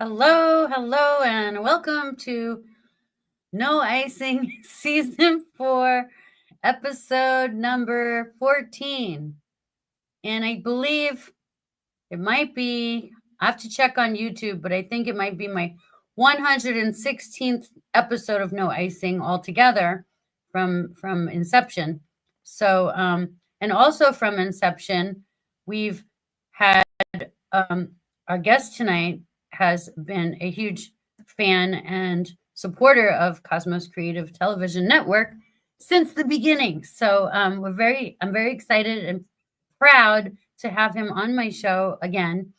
Hello, hello, and welcome to No Icing Season 4, episode number 14. And I believe it might be, I have to check on YouTube, but I think it might be my 116th episode of No Icing altogether from inception. So, and also from inception, we've had our guest tonight has been a huge fan and supporter of Cosmos Creative Television Network since the beginning. So I'm very excited and proud to have him on my show again,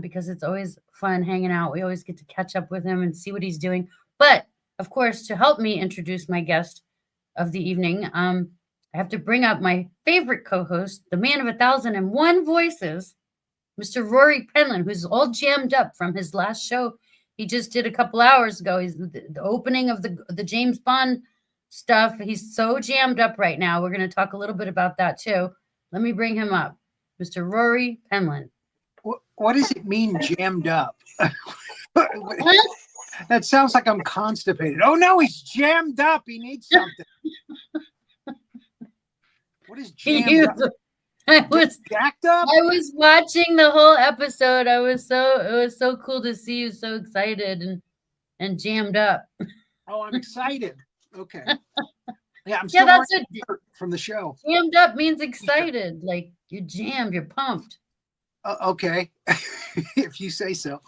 because it's always fun hanging out. We always get to catch up with him and see what he's doing. But of course, to help me introduce my guest of the evening, I have to bring up my favorite co-host, the man of 1,001 voices, Mr. Rory Penland, who's all jammed up from his last show he just did a couple hours ago. He's the opening of the James Bond stuff. He's so jammed up right now. We're going to talk a little bit about that too. Let me bring him up, Mr. Rory Penland. What does it mean, jammed up? That sounds like I'm constipated. Oh no, he's jammed up. He needs something. What is jammed up? I was jacked up. I was watching the whole episode. It was so cool to see you so excited and jammed up. Oh, I'm excited. Okay. Yeah, I'm still that's from the show. Jammed up means excited. Like you're jammed, you're pumped. Okay, if you say so.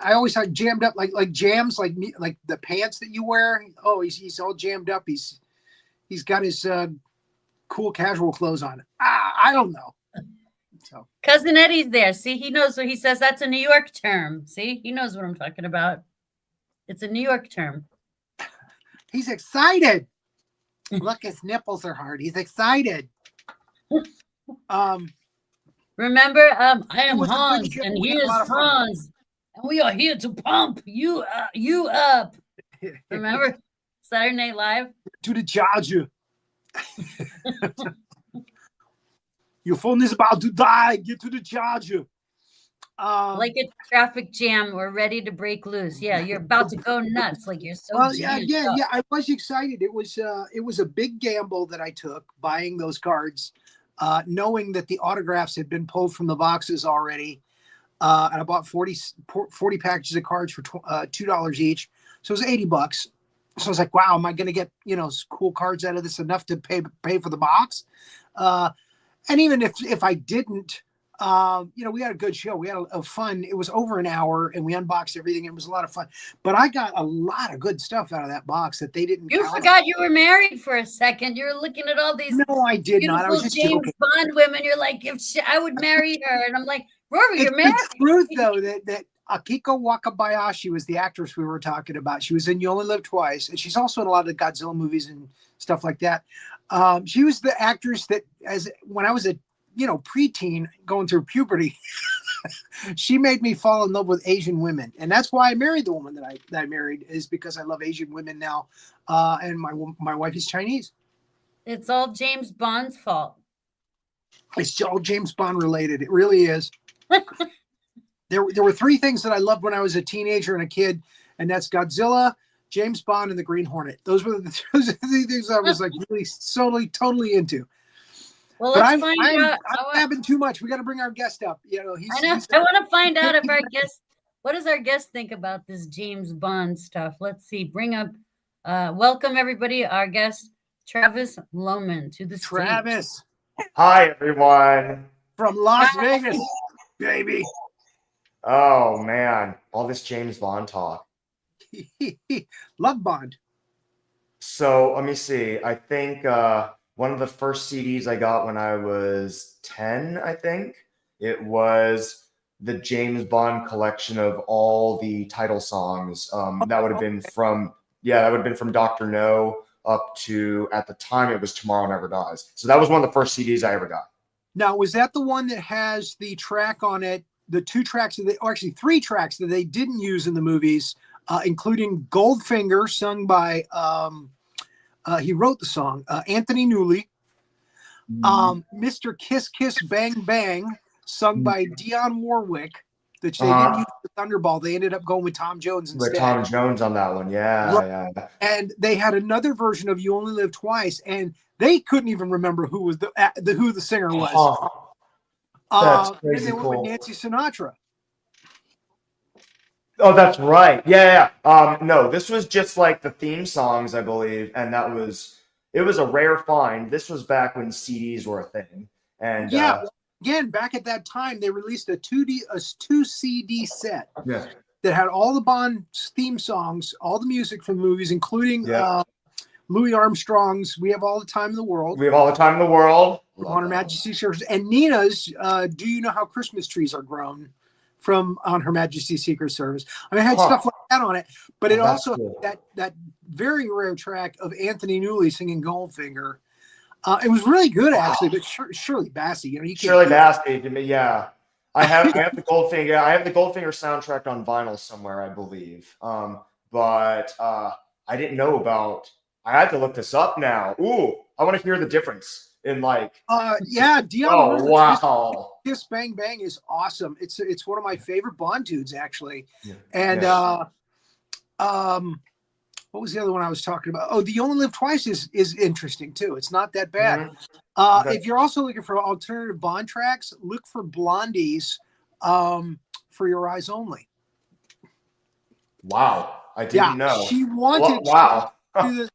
I always had jammed up like jams, like the pants that you wear. Oh, he's all jammed up. He's got his cool casual clothes on. I don't know. So Cousin Eddie's there. See, he knows what he says. That's a New York term. See, he knows what I'm talking about. It's a New York term. He's excited. Look, his nipples are hard. He's excited. Remember, I am Hans, and he is Hans, and we are here to pump you up. Remember Saturday Night Live? To the charger. Your phone is about to die. Get to the charger. Like a traffic jam. We're ready to break loose. Yeah, you're about to go nuts. Like you're so. Well, yeah. I was excited. It was a big gamble that I took buying those cards, knowing that the autographs had been pulled from the boxes already, and I bought 40 packages of cards for $2 each, so it was $80. So I was like, wow, am I going to get cool cards out of this enough to pay for the box? And even if I didn't, We had a good show. We had a fun. It was over an hour, and we unboxed everything. It was a lot of fun. But I got a lot of good stuff out of that box that they didn't. You forgot you were married for a second. You were looking at all these. No, I did not. I was beautiful just James joking. Bond women. You're like, I would marry her, and I'm like, Rory, you're married. It's the truth, though, that Akiko Wakabayashi was the actress we were talking about. She was in You Only Live Twice, and she's also in a lot of the Godzilla movies and stuff like that. She was the actress that, when I was a preteen going through puberty, she made me fall in love with Asian women, and that's why I married the woman that I married, is because I love Asian women now, and my wife is Chinese. It's all James Bond's fault. It's all James Bond related. It really is. There were three things that I loved when I was a teenager and a kid, and that's Godzilla, James Bond, and the Green Hornet. Those were the three things I was like really totally into. Well, let's find out. I'm having too much. We got to bring our guest up. I want to find out if our guest. What does our guest think about this James Bond stuff? Let's see. Bring up. Welcome everybody. Our guest Travis Lohmann to the Travis. Stage. Hi everyone. From Las Vegas, baby. Oh man, all this James Bond talk. Love Bond. So let me see. I think one of the first CDs I got when I was 10, I think it was the James Bond collection of all the title songs. That would have been from Dr. No up to, at the time, it was Tomorrow Never Dies. So that was one of the first CDs I ever got. Now, was that the one that has the track on it? The two tracks actually three tracks that they didn't use in the movies, including Goldfinger, sung by he wrote the song, Anthony Newley. Mr. Kiss Kiss Bang Bang, sung by Dionne Warwick. That they didn't use the Thunderball. They ended up going with Tom Jones instead. With Tom Jones on that one, yeah. And they had another version of You Only Live Twice, and they couldn't even remember who was who the singer was. That's crazy and they cool. went with Nancy Sinatra. Oh, that's right. Yeah. No, this was just like the theme songs, I believe, and it was a rare find. This was back when CDs were a thing, and again, back at that time, they released a two CD set that had all the Bond theme songs, all the music from the movies, including Louis Armstrong's "We Have All the Time in the World." We have all the time in the world. On Her Majesty's Secret, and Nina's "Do You Know How Christmas Trees Are Grown" from On Her Majesty's Secret Service. I mean, it had stuff like that on it, but it also had that very rare track of Anthony Newley singing Goldfinger. It was really good, actually, but Shirley Bassey, you can't. Shirley Bassey, yeah. I have the Goldfinger. I have the Goldfinger soundtrack on vinyl somewhere, I believe. But I didn't know about. I had to look this up now. Ooh, I want to hear the difference in like. Dionne. Oh wow! Kiss Bang Bang is awesome. It's one of my favorite Bond tunes, actually. Yeah. And what was the other one I was talking about? Oh, The You Only Live Twice is interesting too. It's not that bad. If you're also looking for alternative Bond tracks, look for Blondie's "For Your Eyes Only." Wow, I didn't know. She wanted. Wow.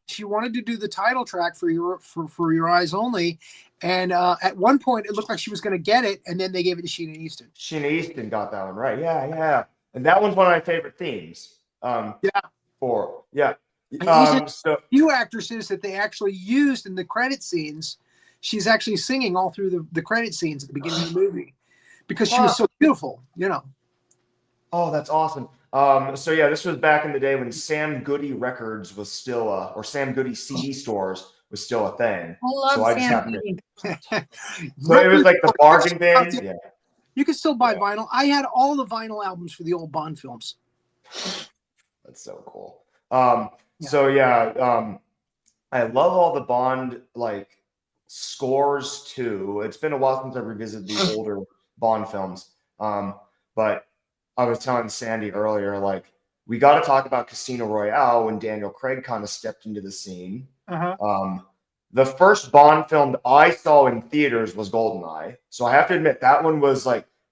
She wanted to do the title track for Your Eyes Only, and at one point it looked like she was going to get it, and then they gave it to Sheena Easton. Sheena Easton got that one right. Yeah. And that one's one of my favorite themes. Few actresses that they actually used in the credit scenes. She's actually singing all through the credit scenes at the beginning of the movie because she was so beautiful, Oh, that's awesome. This was back in the day when Sam Goody Records was still or Sam Goody CD stores was still a thing. I love Sam Goody. So it was like the bargain bin. Yeah. You can still buy vinyl. I had all the vinyl albums for the old Bond films. That's so cool. I love all the Bond scores too. It's been a while since I revisited the older Bond films. But I was telling Sandy earlier, we got to talk about Casino Royale when Daniel Craig kind of stepped into the scene. The first Bond film I saw in theaters was GoldenEye. So I have to admit that one was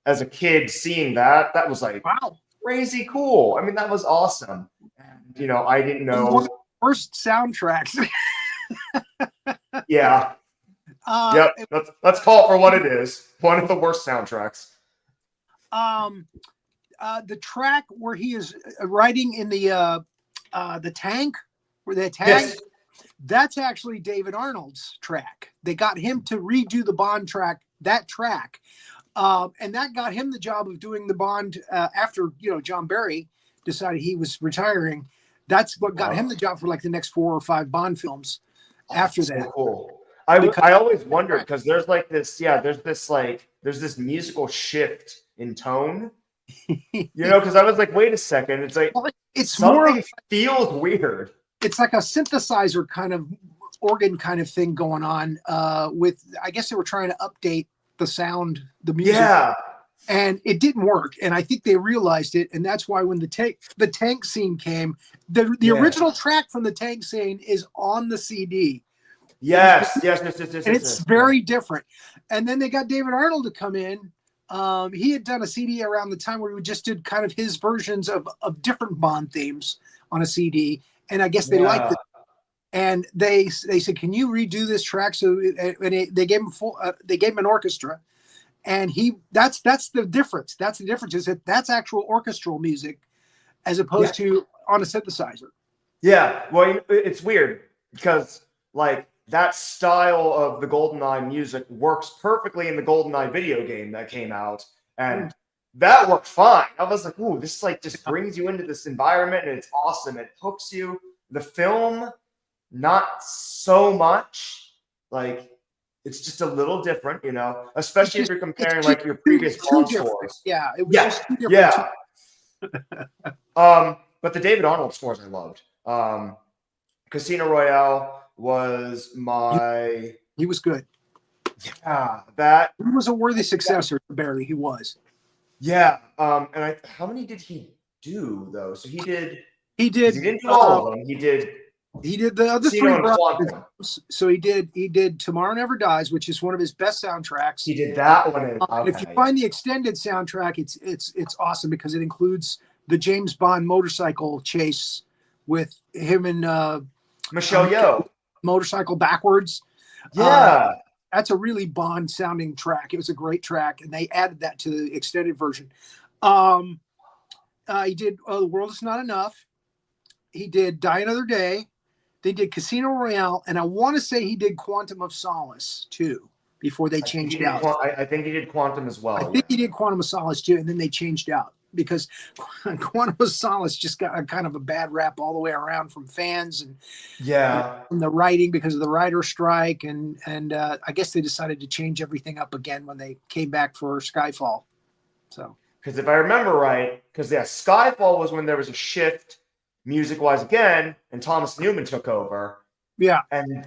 as a kid seeing that was wow, crazy cool. I mean, that was awesome. And, I didn't know. First soundtracks. Yeah. Yep. Let's call it for what it is. One of the worst soundtracks. The track where he is riding in the tank, where they tag, Yes. that's actually David Arnold's track. They got him to redo the Bond track, and that got him the job of doing the Bond after John Barry decided he was retiring. That's what got him the job for like the next 4 or 5 Bond films after so that. Cool. I always wondered because there's like this, there's this musical shift in tone, because I was like, wait a second, it's like it's something feels weird. It's like a synthesizer kind of organ kind of thing going on with, I guess they were trying to update the sound, the music. Yeah. And it didn't work. And I think they realized it. And that's why when the tank scene came, the original track from the tank scene is on the CD. Yes. And it's very different. And then they got David Arnold to come in. He had done a CD around the time where we just did kind of his versions of different Bond themes on a CD. And I guess they liked it. And they said, "Can you redo this track?" So they gave him they gave him an orchestra, and that's the difference. That's the difference, is that that's actual orchestral music as opposed to on a synthesizer. Yeah, well, it's weird because like that style of the GoldenEye music works perfectly in the GoldenEye video game that came out, and that worked fine. I was like, "Ooh, this like just brings you into this environment, and it's awesome. It hooks you." The film, not so much. Like, it's just a little different, especially if you're comparing like your previous Bond scores. Yeah, it was just too different. But the David Arnold scores I loved. Casino Royale was he was good. Yeah, that he was a worthy successor to Barry. He was. Yeah. And how many did he do though? So he did. He didn't do all of them. He did the other Casino 3 brothers. So he did Tomorrow Never Dies, which is one of his best soundtracks. He did that one. And if you find the extended soundtrack, it's awesome because it includes the James Bond motorcycle chase with him and Michelle Yeoh motorcycle backwards. Yeah. That's a really Bond sounding track. It was a great track, and they added that to the extended version. He did The World Is Not Enough. He did Die Another Day. They did Casino Royale, and I want to say he did Quantum of Solace too before they changed out. I think he did Quantum as well. I think he did Quantum of Solace too, and then they changed out because Quantum of Solace just got a kind of a bad rap all the way around from fans and from the writing because of the writer's strike, and I guess they decided to change everything up again when they came back for Skyfall. So because if I remember right, Skyfall was when there was a shift music-wise again, and Thomas Newman took over. Yeah. And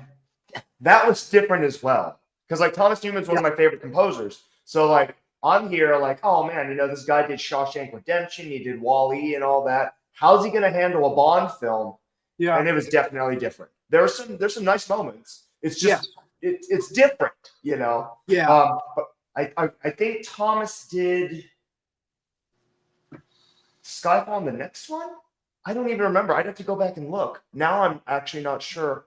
that was different as well. Because like Thomas Newman's one of my favorite composers. So like I'm here like, oh man, this guy did Shawshank Redemption, he did Wall-E and all that. How's he gonna handle a Bond film? Yeah. And it was definitely different. There's some nice moments. It's just it's different, Yeah. But I think Thomas did Skyfall on the next one. I don't even remember. I'd have to go back and look. Now I'm actually not sure.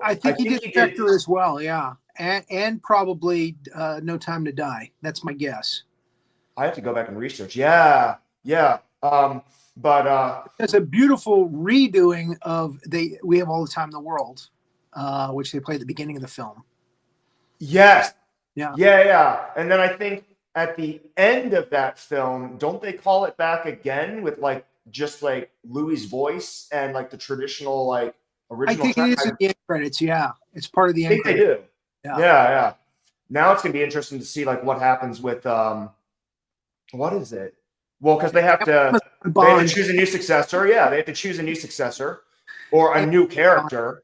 I think he did Spectre as well, yeah. And probably No Time to Die. That's my guess. I have to go back and research. Yeah. But it's a beautiful redoing of We Have All the Time in the World, which they play at the beginning of the film. Yes. Yeah. And then I think at the end of that film, don't they call it back again with like just like Louis' voice and like the traditional like original? I think it is in the end credits. Yeah, it's part of the end. I think they do. Yeah. Now it's gonna be interesting to see like what happens with what is it? Well, because they have to choose a new successor. Yeah, they have to choose a new successor or a new character.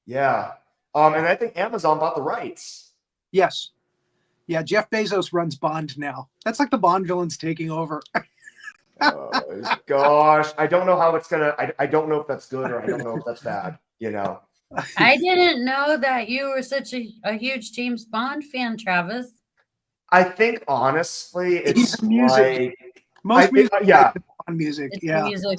Yeah. And I think Amazon bought the rights. Yes. Yeah, Jeff Bezos runs Bond now. That's like the Bond villains taking over. Oh, gosh, I don't know how it's gonna. I don't know if that's good or I don't know if that's bad. I didn't know that you were such a huge James Bond fan, Travis. I think honestly, it's music. like Most music, yeah, Bond music. It's Yeah, music.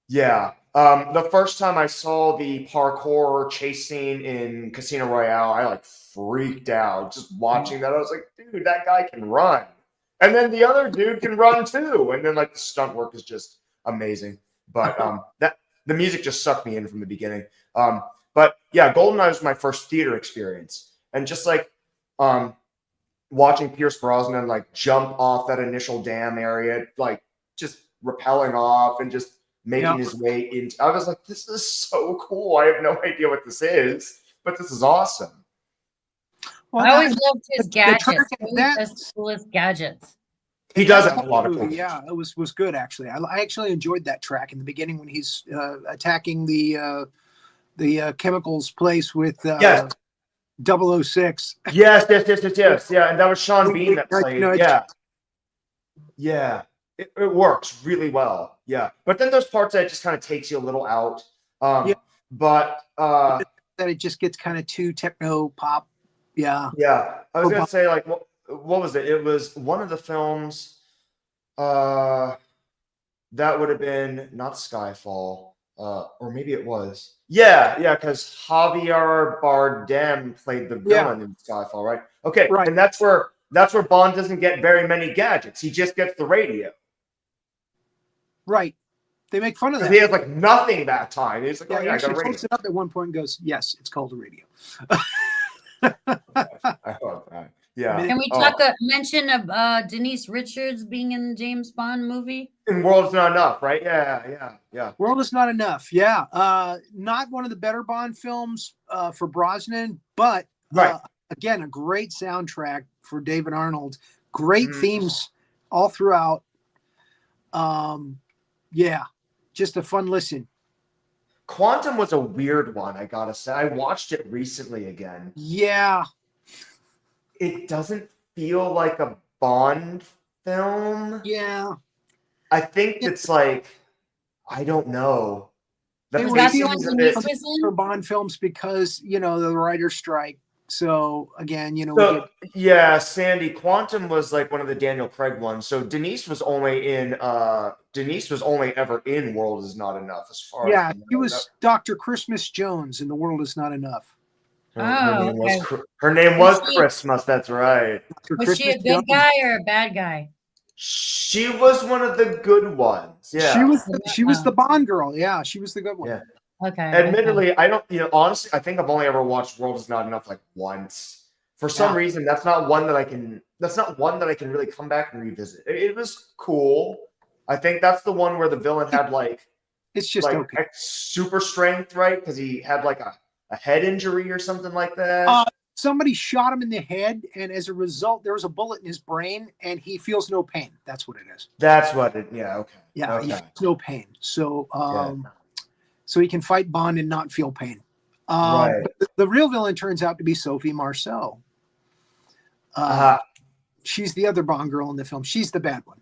Yeah. The first time I saw the parkour chase scene in Casino Royale, I like freaked out just watching that. I was like, dude, that guy can run. And then the other dude can run too. And then like the stunt work is just amazing. But that the music just sucked me in from the beginning. But yeah, GoldenEye was my first theater experience. And just like watching Pierce Brosnan like jump off that initial dam area, like just rappelling off and just making his way into. I was like, this is so cool. I have no idea what this is, but this is awesome. Well, I always loved his gadgets. His coolest gadgets. He does have a lot of cool. Yeah, it was good actually. I actually enjoyed that track in the beginning when he's attacking the chemicals place with 006. Yes. Yeah, and that was Sean Bean that played. Yeah. It works really well. Yeah, but then those parts that just kind of takes you a little out. But that it just gets kind of too techno pop. Yeah. I was gonna say like what was it? It was one of the films. That would have been not Skyfall, or maybe it was. Yeah, because Javier Bardem played the villain in Skyfall, right? Okay, right. And that's where Bond doesn't get very many gadgets. He just gets the radio. Right. They make fun of that. He has like nothing that time. He's like, he actually holds it up at one point and goes, "Yes, it's called a radio." I love that. Yeah. Can we mention of Denise Richards being in the James Bond movie? And World Is Not Enough, right? Yeah. World Is Not Enough. Yeah. Not one of the better Bond films for Brosnan, but again, a great soundtrack for David Arnold. Great themes all throughout. Just a fun listen. Quantum was a weird one, I gotta say. I watched it recently again. Yeah. It doesn't feel like a Bond film. Yeah. I think it's like, I don't know. For Bond films because, the writer's strike. So again, Sandy, Quantum was like one of the Daniel Craig ones. So Denise was only ever in World Is Not Enough as far as I know. He was Dr. Christmas Jones in The World Is Not Enough. Her name was Christmas, that's right. Was she a good guy or a bad guy? She was one of the good ones. Yeah. She was the Bond girl. Yeah, she was the good one. Yeah. Okay. Admittedly, I don't, honestly, I think I've only ever watched World Is Not Enough like once. For some reason, that's not one that I can really come back and revisit. It was cool. I think that's the one where the villain had it's just okay. Super strength, right? Because he had like a head injury or something like that. Somebody shot him in the head, and as a result, there was a bullet in his brain, and he feels no pain. That's what it is. That's what it. Yeah. Okay. Yeah. Okay. He feels no pain. So, so he can fight Bond and not feel pain. Right. But the real villain turns out to be Sophie Marceau. She's the other Bond girl in the film. She's the bad one.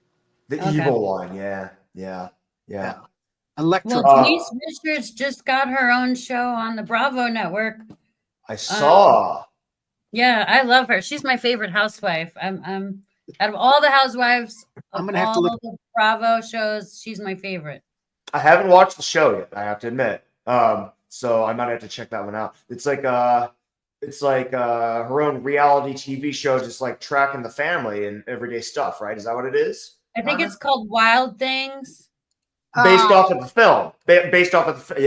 The evil one. Yeah. Electra. Well, Denise Richards just got her own show on the Bravo network. I saw. Yeah, I love her. She's my favorite housewife. I'm out of all the housewives, I'm gonna have to look the Bravo shows. She's my favorite. I haven't watched the show yet, I have to admit. So I might have to check that one out. It's like her own reality TV show, just like tracking the family and everyday stuff, right? Is that what it is? I think it's called Wild Things. Based off of the film. Based off of the but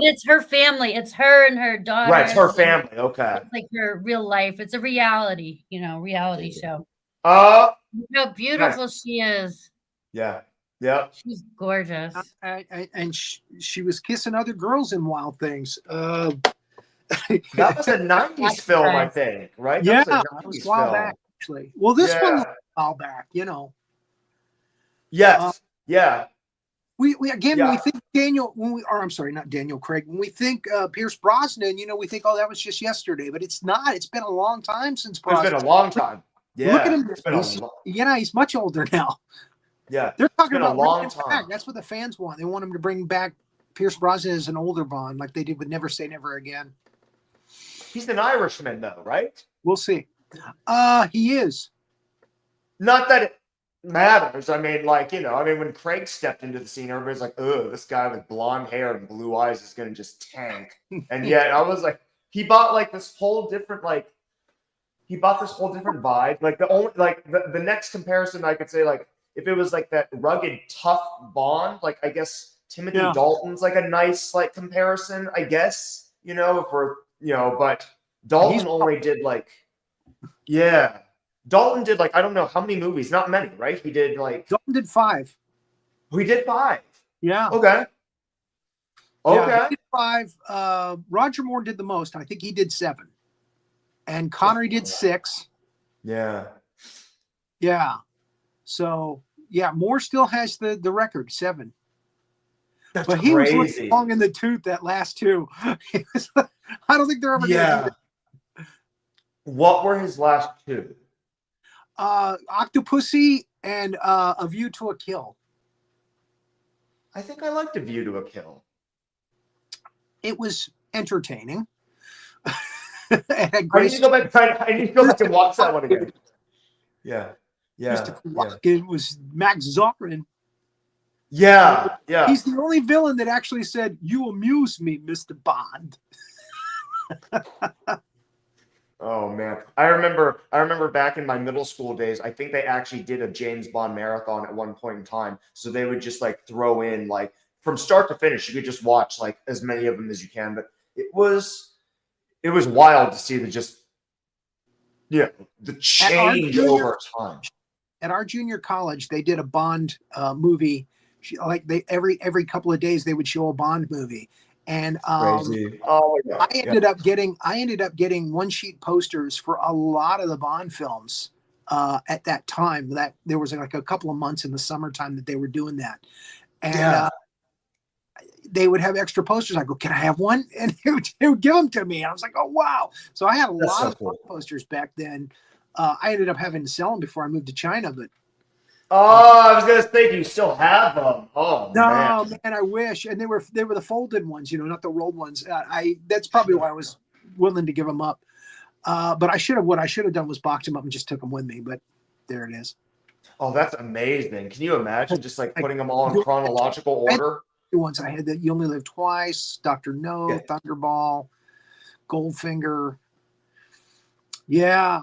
it's her family. It's her and her daughter. Right, it's her family. Okay. It's like her real life. It's a reality show. How beautiful she is. Yeah. She's gorgeous. And she was kissing other girls in Wild Things. That was a 90s film, I think, right? That was a while back, actually. Well, this one was a while back, Yes. We again, when we think not Daniel Craig. When we think Pierce Brosnan, we think, that was just yesterday, but it's not. It's been a long time since Brosnan. It's been a long time. Yeah. Look at him. He's much older now. Yeah. They're talking about a long time. Back. That's what the fans want. They want him to bring back Pierce Brosnan as an older Bond, like they did with Never Say Never Again. He's an Irishman, though, right? We'll see. He is. Not that matters. I mean, like, when Craig stepped into the scene, everybody's like, oh, this guy with blonde hair and blue eyes is going to just tank. And yet I was like, he bought like this whole different, vibe. Like the next comparison I could say, like, if it was like that rugged, tough Bond, like I guess Timothy Yeah. Dalton's like a nice like comparison, I guess, if we're, but Dalton only did like, yeah. Dalton did like, I don't know how many movies, not many, right? He did like, Dalton did 5. we did 5. Yeah. Okay. Yeah, he did 5. Roger Moore did the most. I think he did 7. And Connery did 6. Yeah. Yeah. So yeah, Moore still has the record, 7. That's But crazy. he was looking long in the tooth that last 2. I don't think they're ever going to do that. What were his last 2? Octopussy and A View to a Kill. I think I liked A View to a Kill. It was entertaining. I need to go back and watch that one again. Yeah. It was Max Zorin. Yeah. He's the only villain that actually said, "You amuse me, Mr. Bond." Oh man, I remember back in my middle school days. I think they actually did a James Bond marathon at one point in time. So they would just like throw in like from start to finish. You could just watch like as many of them as you can. But it was wild to see the change over time. At our junior college, they did a Bond movie. Every couple of days they would show a Bond movie. And Crazy. Oh my God. I ended up getting one-sheet posters for a lot of the Bond films at that time. That there was like a couple of months in the summertime that they were doing that, and they would have extra posters. I go, "Can I have one?" And they would give them to me. And I was like, "Oh wow!" So I had a lot of Bond posters back then. I ended up having to sell them before I moved to China, but. Oh, I was gonna say, do you still have them? Oh no, man, I wish. And they were the folded ones, not the rolled ones. That's probably why I was willing to give them up. But what I should have done was box them up and just took them with me. But there it is. Oh, that's amazing. Can you imagine just like putting them all in chronological order? The ones I had that You Only Live Twice, Dr. No, Thunderball, Goldfinger. Yeah.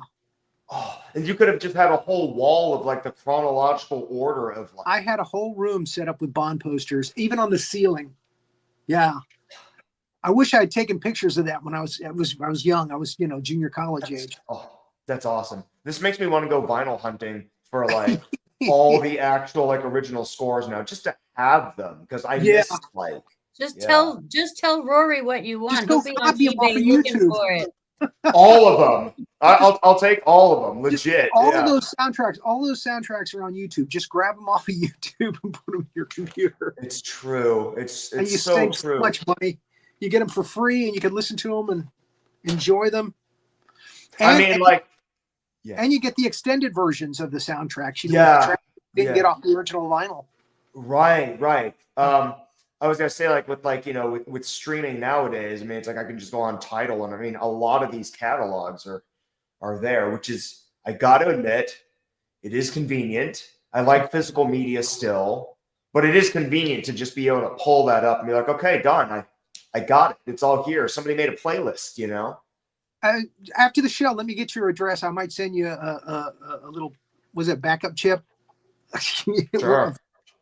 Oh, and you could have just had a whole wall of like the chronological order of like. I had a whole room set up with Bond posters, even on the ceiling. Yeah. I wish I had taken pictures of that when I was young. I was, junior college age. Oh, that's awesome. This makes me want to go vinyl hunting for like all the actual like original scores now, just to have them because I missed like. Just tell Rory what you want. Just He'll go be on eBay looking for it. All of them. I'll take all of them. Legit. All of those soundtracks are on YouTube. Just grab them off of YouTube and put them in your computer. It's true. It's and you so save true. So much money. You get them for free, and you can listen to them and enjoy them. And, and you get the extended versions of the soundtracks. The didn't get off the original vinyl. Right. I was gonna say, like with streaming nowadays, I mean, it's like I can just go on Tidal, and I mean, a lot of these catalogs are there, which is, I gotta admit, it is convenient. I like physical media still, but it is convenient to just be able to pull that up and be like, okay, done. I got it. It's all here. Somebody made a playlist, After the show, let me get your address. I might send you a little, was it backup chip? Sure.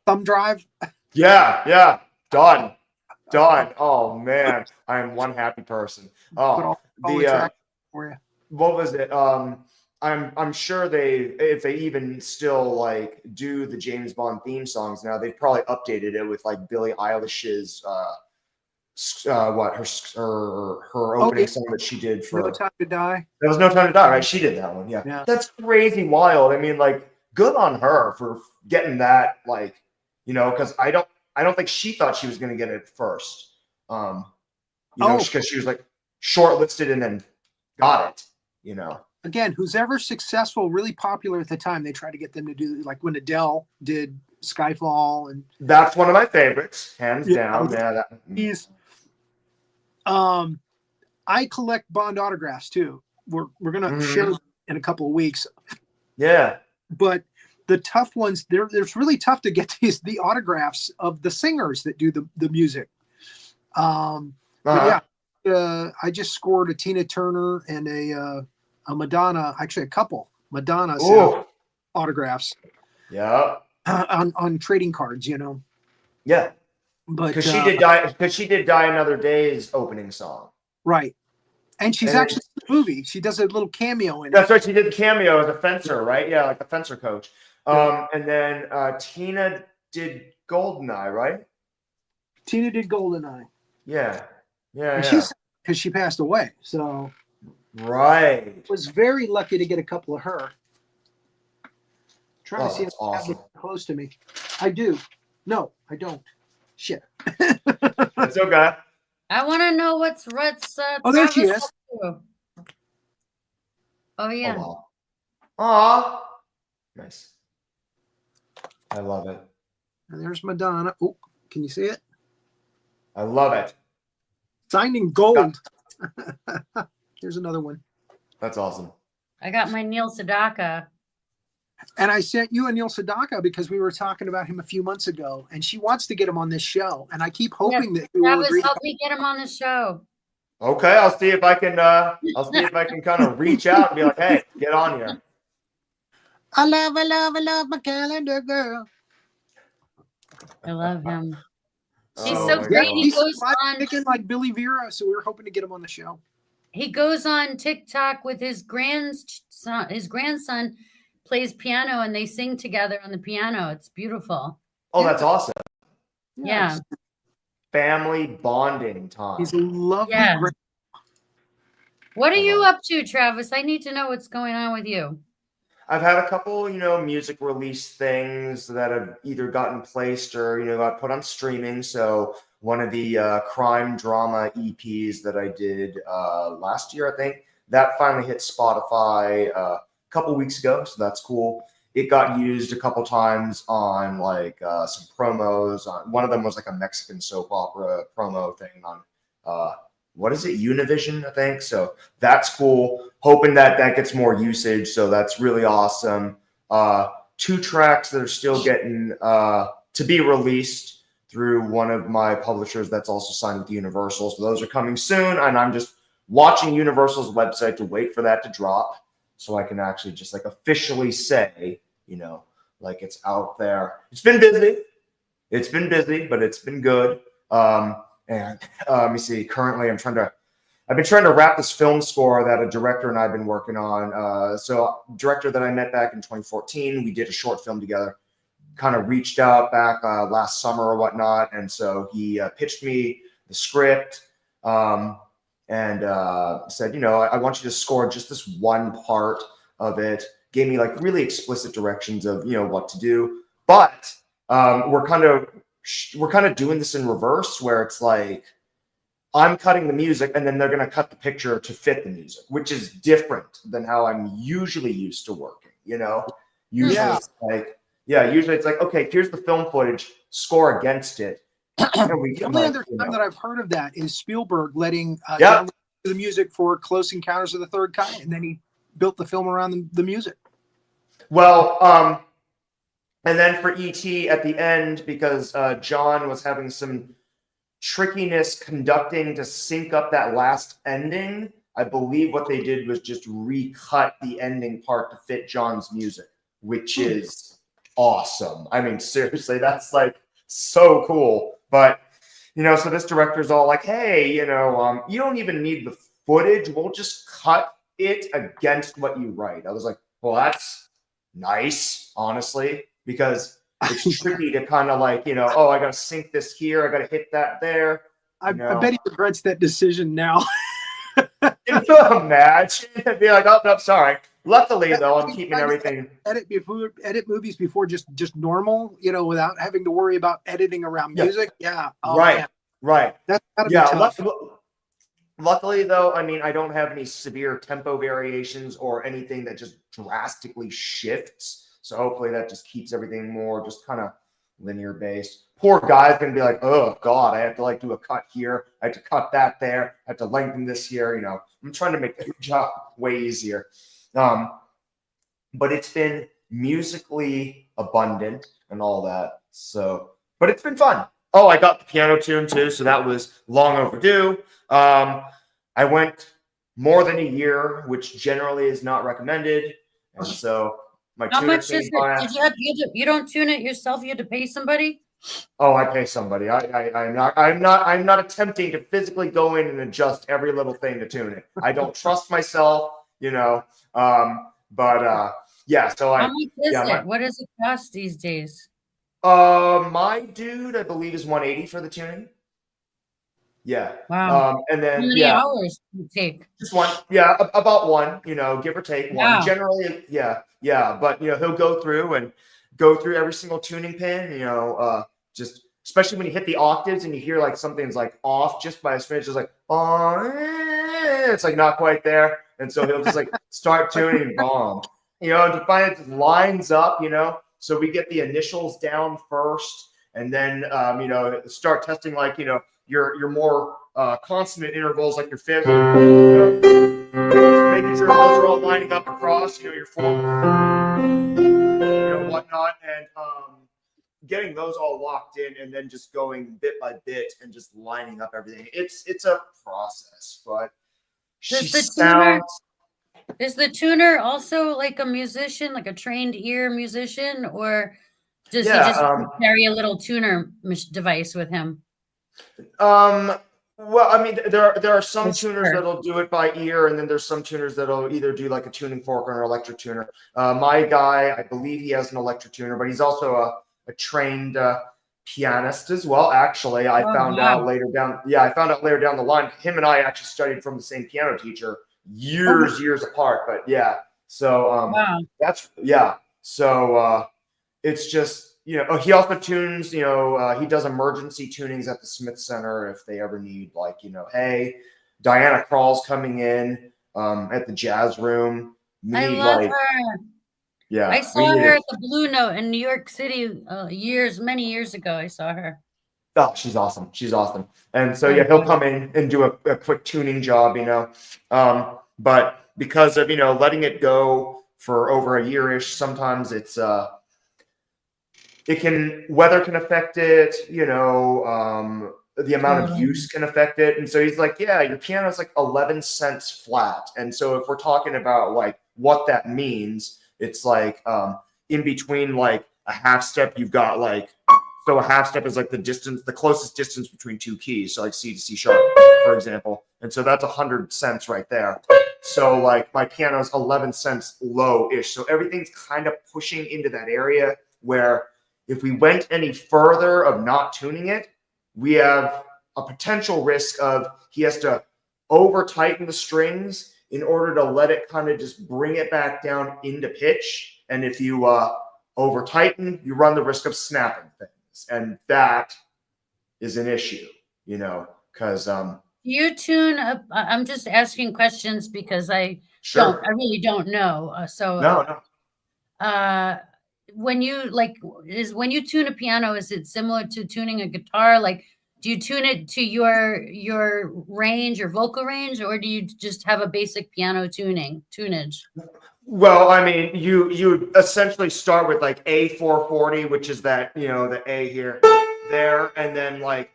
Thumb drive. Yeah. Done. Oh man, I am one happy person. Oh, what was it? I'm sure if they even still like do the James Bond theme songs now, they've probably updated it with like Billie Eilish's her opening song that she did for No Time to Die. There Was No Time to Die, right? She did that one. Yeah. That's crazy wild. I mean, like, good on her for getting that, like, because I don't think she thought she was going to get it first. Because she was like shortlisted and then got it, Again, who's ever successful, really popular at the time, they try to get them to do, like when Adele did Skyfall, and that's one of my favorites, hands down. I collect Bond autographs too. We're gonna share in a couple of weeks. Yeah. But the tough ones, there's really tough to get the autographs of the singers that do the music. But yeah, I just scored a Tina Turner and a Madonna, actually a couple Madonna autographs. Yeah. On trading cards, Yeah. But because she did die. Because she did Die Another Day's opening song. Right, and she's actually in the movie. She does a little cameo in it. That's right. She did the cameo as a fencer, right? Yeah, like the fencer coach. And then Tina did Goldeneye, right? Tina did Goldeneye. Yeah. And she's because she passed away, so right. Was very lucky to get a couple of her. Trying to see if I have awesome. it close to me. I do. No, I don't. Shit. That's okay. I want to know what's oh, there she is. Oh yeah. Oh, wow. Nice. I love it. And there's Madonna. Oh, can you see it? I love it. Signed in gold. Here's another one. That's awesome. I got my Neil Sedaka. And I sent you a Neil Sedaka because we were talking about him a few months ago, and she wants to get him on this show. And I keep hoping that he will agree. Help me get him on the show. Okay, I'll see if I can. I'll see if I can kind of reach out and be like, "Hey, get on here." I love my calendar girl. I love him. He's Oh, so great. He goes on thinking like Billy Vera, so we were hoping to get him on the show. He goes on TikTok with his grandson. His grandson plays piano, and they sing together on the piano. It's beautiful. Oh, that's awesome. Yeah. Family bonding time. He's a lovely. Great. What are you up to, Travis? I need to know what's going on with you. I've had a couple, music release things that have either gotten placed or, got put on streaming. So one of the crime drama EPs that I did last year, I think, that finally hit Spotify a couple weeks ago. So that's cool. It got used a couple times on like some promos. One of them was like a Mexican soap opera promo thing on what is it? Univision, I think. So that's cool. Hoping that gets more usage. So that's really awesome. 2 tracks that are still getting to be released through one of my publishers that's also signed with Universal. So those are coming soon. And I'm just watching Universal's website to wait for that to drop so I can actually just like officially say, like it's out there. It's been busy. But it's been good. And let me see. Currently, I've been trying to wrap this film score that a director and I've been working on. So director that I met back in 2014, we did a short film together, kind of reached out back last summer or whatnot. And so he pitched me the script and said, I want you to score just this one part of it. Gave me like really explicit directions of, what to do. But we're kind of doing this in reverse where it's like, I'm cutting the music and then they're going to cut the picture to fit the music, which is different than how I'm usually used to working, Usually it's like, okay, here's the film footage, score against it. The only other time that I've heard of that is Spielberg letting download the music for Close Encounters of the Third Kind, and then he built the film around the music. Well, and then for E.T. at the end, because John was having some trickiness conducting to sync up that last ending, I believe what they did was just recut the ending part to fit John's music, which is awesome. I mean, seriously, that's like so cool. But, so this director's all like, hey, you don't even need the footage. We'll just cut it against what you write. I was like, well, that's nice, honestly, because it's tricky to kind of like, I got to sync this here. I got to hit that there. I bet he regrets that decision now. Can you imagine? Be like, oh, no, sorry. Luckily, though, I'm keeping everything. Edit movies before just normal, without having to worry about editing around music. Yeah. Oh, right. Man. Right. That's gotta be tough. Luckily, though, I mean, I don't have any severe tempo variations or anything that just drastically shifts. So hopefully that just keeps everything more just kind of linear based. Poor guy's going to be like, oh, God, I have to like do a cut here. I have to cut that there. I have to lengthen this here. I'm trying to make the job way easier. But it's been musically abundant and all that. So, but it's been fun. Oh, I got the piano tuned too, so that was long overdue. I went more than a year, which generally is not recommended, and so my How tuner much is came by. it? You don't tune it yourself? You had to pay somebody? Oh, I pay somebody. I'm not attempting to physically go in and adjust every little thing to tune it. I don't trust myself, you know. Yeah. So How much is yeah, it? What does it cost these days? my dude, I believe is 180 for the tuning. Yeah. Wow. And How then many hours does it take? just one. Yeah, about one. Give or take one. Wow. Generally, yeah. But he'll go through every single tuning pin. Just especially when you hit the octaves and you hear like something's like off just by a smidge, just like oh, it's like not quite there, and so he'll just like start tuning bomb. To find it just lines up. So we get the initials down first, and then start testing like your more consonant intervals like your fifth, making sure those are all lining up across, your fourth, whatnot, and getting those all locked in, and then just going bit by bit and just lining up everything. It's a process, but Is the tuner also like a musician, like a trained ear musician, or does he just carry a little tuner device with him? Well, I mean, there are some tuners that'll do it by ear, and then there's some tuners that'll either do like a tuning fork or an electric tuner. My guy, I believe he has an electric tuner, but he's also a trained pianist as well. Actually, I found out later down the line. Him and I actually studied from the same piano teacher years apart. But yeah, so So it's just. He also tunes, he does emergency tunings at the Smith Center if they ever need, like, hey, Diana Krall's coming in at the Jazz Room. I love her. Yeah. I saw her at the Blue Note in New York City many years ago. I saw her. Oh, she's awesome. She's awesome. And so, he'll come in and do a quick tuning job, but because of, letting it go for over a year-ish, sometimes it's, weather can affect it, the amount of use can affect it. And so he's like, yeah, your piano is like 11 cents flat. And so if we're talking about like what that means, it's like in between like a half step, you've got like, so a half step is like the closest distance between two keys. So like C to C sharp, for example. And so that's 100 cents right there. So like my piano is 11 cents low-ish. So everything's kind of pushing into that area where if we went any further of not tuning it, we have a potential risk of he has to over tighten the strings in order to let it kind of just bring it back down into pitch. And if you over tighten, you run the risk of snapping things. And that is an issue, because you tune up. I'm just asking questions because I really don't know. No. When you tune a piano, is it similar to tuning a guitar? Like, do you tune it to your range, your vocal range, or do you just have a basic piano tunage? Well, I mean, you essentially start with like A440, which is that, the A here, there, and then like,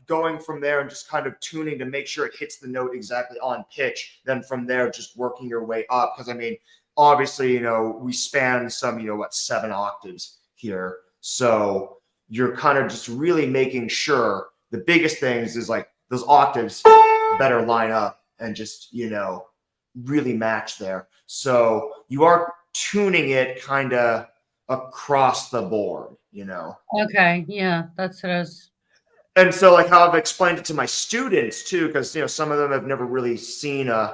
going from there and just kind of tuning to make sure it hits the note exactly on pitch. Then from there, just working your way up. Because I mean, obviously, we span some, 7 octaves here. So you're kind of just really making sure the biggest things is like those octaves better line up and just, really match there. So you are tuning it kind of across the board, Okay. Yeah, that's what I was. And so like how I've explained it to my students too, because, some of them have never really seen an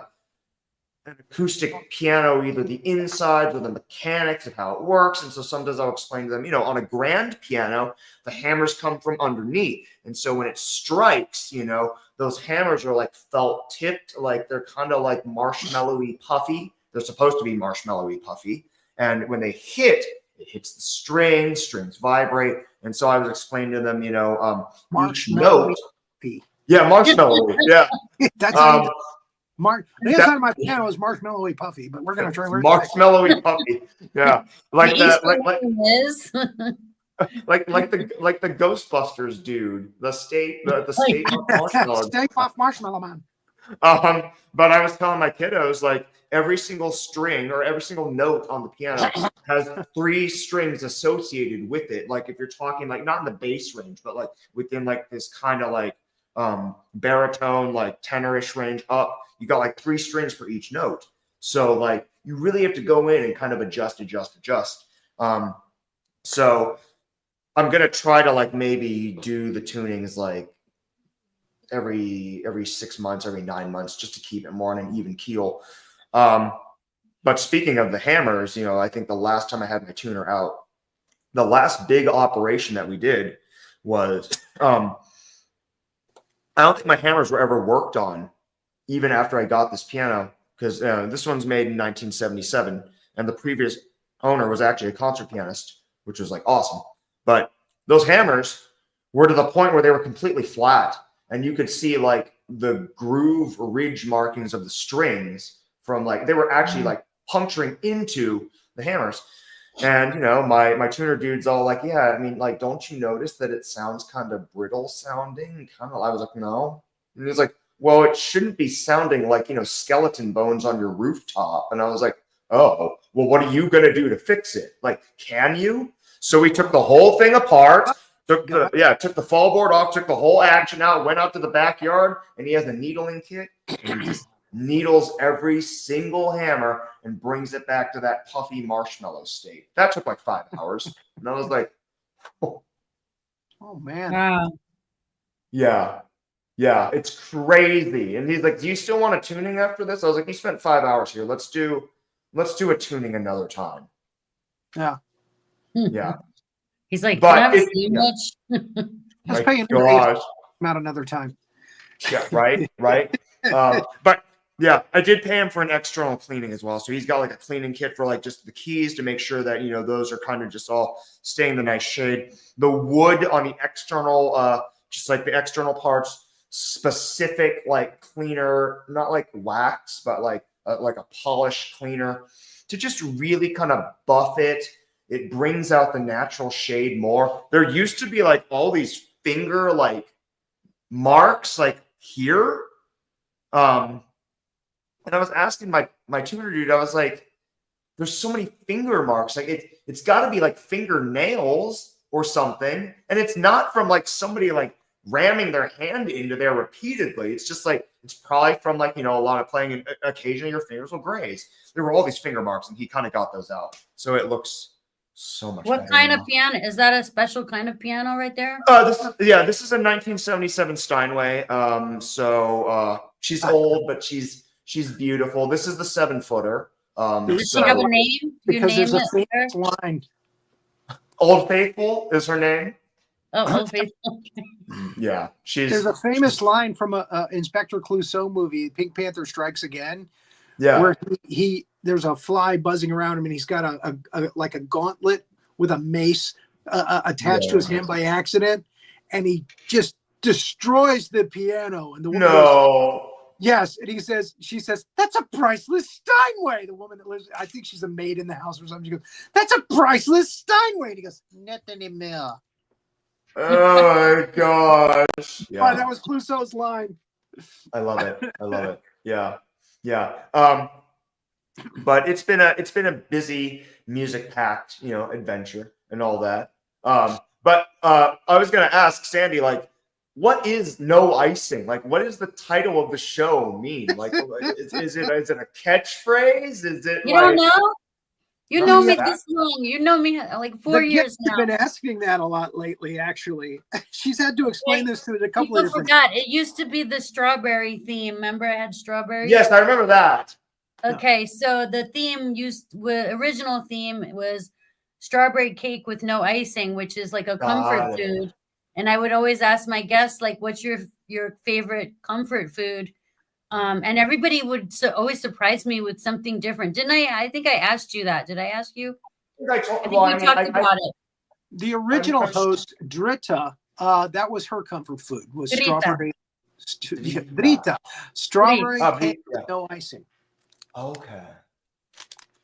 acoustic piano, either the insides or the mechanics of how it works. And so sometimes I'll explain to them, on a grand piano, the hammers come from underneath. And so when it strikes, those hammers are like felt tipped, like they're kind of like marshmallowy puffy. They're supposed to be marshmallowy puffy. And when they hit, it hits the strings vibrate. And so I was explaining to them, each note. Yeah, marshmallowy. Yeah. That's The inside of my piano is marshmallowy puffy, but we're gonna try. Marshmallowy puppy. Yeah, like The that. Easter Like name is the Ghostbusters dude. The state marshmallow. Stay off Marshmallow Man. But I was telling my kiddos, like, every single string or every single note on the piano has 3 strings associated with it. Like, if you're talking, like, not in the bass range, but like within like this kind of like baritone, like tenorish range up, you got like 3 strings for each note. So like you really have to go in and kind of adjust. So I'm gonna try to like maybe do the tunings like every 6 months, every 9 months, just to keep it more on an even keel. But speaking of the hammers, I think the last time I had my tuner out, the last big operation that we did was I don't think my hammers were ever worked on even after I got this piano, because this one's made in 1977 and the previous owner was actually a concert pianist, which was like awesome. But those hammers were to the point where they were completely flat. And you could see like the groove ridge markings of the strings from like, they were actually like puncturing into the hammers. And, my tuner dude's all like, yeah, I mean, like, don't you notice that it sounds kind of brittle sounding? I was like, no. And he was like, well, it shouldn't be sounding like, skeleton bones on your rooftop. And I was like, oh, well, what are you going to do to fix it? Like, can you? So we took the whole thing apart. Took the fall board off, took the whole action out, went out to the backyard, and he has a needling kit, and he just needles every single hammer and brings it back to that puffy marshmallow state. That took like 5 hours. And I was like, oh man. wow. Yeah, it's crazy. And he's like, do you still want a tuning after this? I was like, you spent 5 hours here. Let's do a tuning another time. Yeah. Yeah. He's like, But can I have a sandwich? Let's My pay gosh. not another time. Yeah, right. But yeah, I did pay him for an external cleaning as well. So he's got like a cleaning kit for like just the keys to make sure that, those are kind of just all staying the nice shade. The wood on the external, just like the external parts, specific like cleaner, not like wax, but like a polish cleaner to just really kind of buff it. It brings out the natural shade more. There used to be like all these finger like marks like here. And I was asking my tuner dude, I was like, there's so many finger marks. Like it's got to be like fingernails or something. And it's not from like somebody like ramming their hand into there repeatedly. It's just like, it's probably from like, a lot of playing, and occasionally your fingers will graze. There were all these finger marks and he kind of got those out. So it looks so much What better kind now. of piano? Is that a special kind of piano right there? This is a 1977 Steinway. She's old, but she's beautiful. This is the 7-footer. Does she have a name? Because there's a it? famous line. Old Faithful is her name. Oh, Old Faithful. Yeah, there's a famous line from a Inspector Clouseau movie, Pink Panther Strikes Again. Yeah, where there's a fly buzzing around him, and he's got a gauntlet with a mace attached to his hand by accident, and he just destroys the piano. And the woman goes, yes, and she says, that's a priceless Steinway. The woman that lives, I think she's a maid in the house or something. She goes, that's a priceless Steinway. And he goes, not anymore. Oh my gosh! Yeah, that was Clouseau's line. I love it. Yeah. But it's been a busy music packed, adventure and all that. But I was gonna ask Sandy, like, what is No Icing? Like, what does the title of the show mean? Like, is it a catchphrase? Is it? You don't know? You know me that. this long. You know me like 4 years now. I've been asking that a lot lately, actually. She's had to explain this to a couple of different. Forgot. It used to be the strawberry theme. Remember I had strawberries? Yes, I remember that. Okay, so the theme original theme was strawberry cake with no icing, which is like a comfort food. And I would always ask my guests, like, what's your favorite comfort food? And everybody would always surprise me with something different. Didn't I? I think I asked you that. Did I ask you? I think we talked about it. The original host, Dritta, that was her comfort food, was strawberry Drita. Strawberry Oh, candy yeah. with no icing. Okay.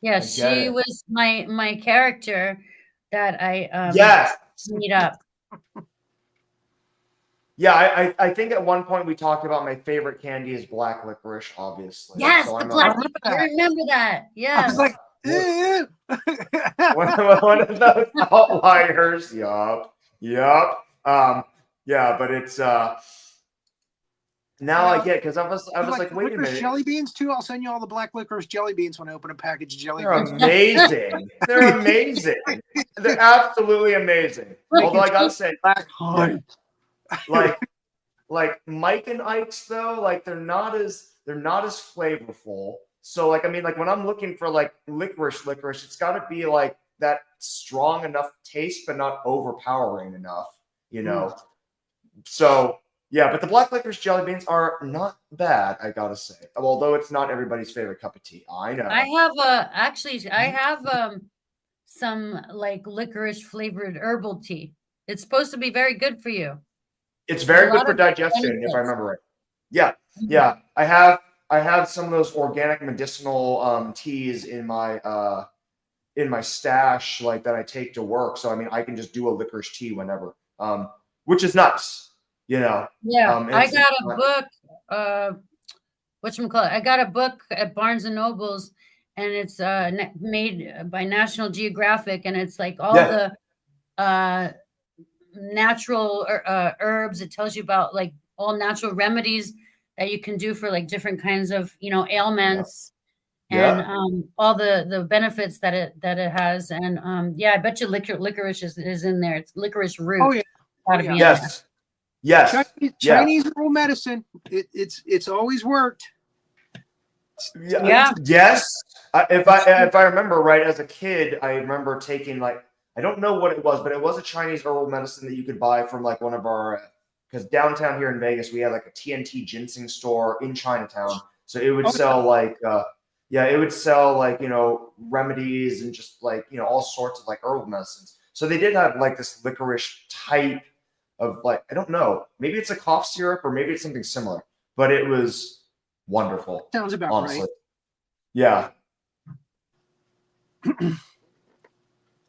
Yeah, I get she it. was my character that I Yes. meet up. Yeah, I think at one point we talked about my favorite candy is black licorice, obviously. Yes, So the I'm black. remember I that. remember that. I Yes. was like, one of those outliers. Yup. Yeah, but it's now I get, because I was like, the wait a licorice minute. jelly beans too. I'll send you all the black licorice jelly beans when I open a package of jelly They're beans. amazing. They're amazing. They're absolutely amazing. Although I gotta say, Black Hunt. like Mike and Ike's though, like they're not as flavorful. So like, I mean, like when I'm looking for like licorice, it's got to be like that strong enough taste, but not overpowering enough, you know. So yeah, but the black licorice jelly beans are not bad, I gotta say. Although it's not everybody's favorite cup of tea. I know. I have some like licorice flavored herbal tea. It's supposed to be very good for you. It's There's very a good lot for of digestion, if I benefits. remember right. Yeah, Mhm. yeah. I have some of those organic medicinal teas in my stash, like that I take to work. So I mean, I can just do a licorice tea whenever, which is nice, you know. Yeah, I It's got a not- book. Whatchamacallit? I got a book at Barnes and Nobles, and it's made by National Geographic, and it's like all Yeah. the natural herbs. It tells you about like all natural remedies that you can do for like different kinds of ailments, and Yeah. all the benefits that it has. And yeah, I bet you licorice is in there. It's licorice root. Oh yeah. Gotta be in Yes. Yes. Chinese, Yeah. Chinese herbal medicine. It's always worked. Yeah. Yeah. Yes. If I remember right, as a kid, I remember taking like, I don't know what it was, but it was a Chinese herbal medicine that you could buy from like one of our, because downtown here in Vegas we had like a TNT ginseng store in Chinatown, so it would sell like it would sell like remedies and just like all sorts of like herbal medicines. So they did have like this licorice type of like, I don't know, maybe it's a cough syrup or maybe it's something similar, but it was wonderful. Sounds about honestly. right. Yeah.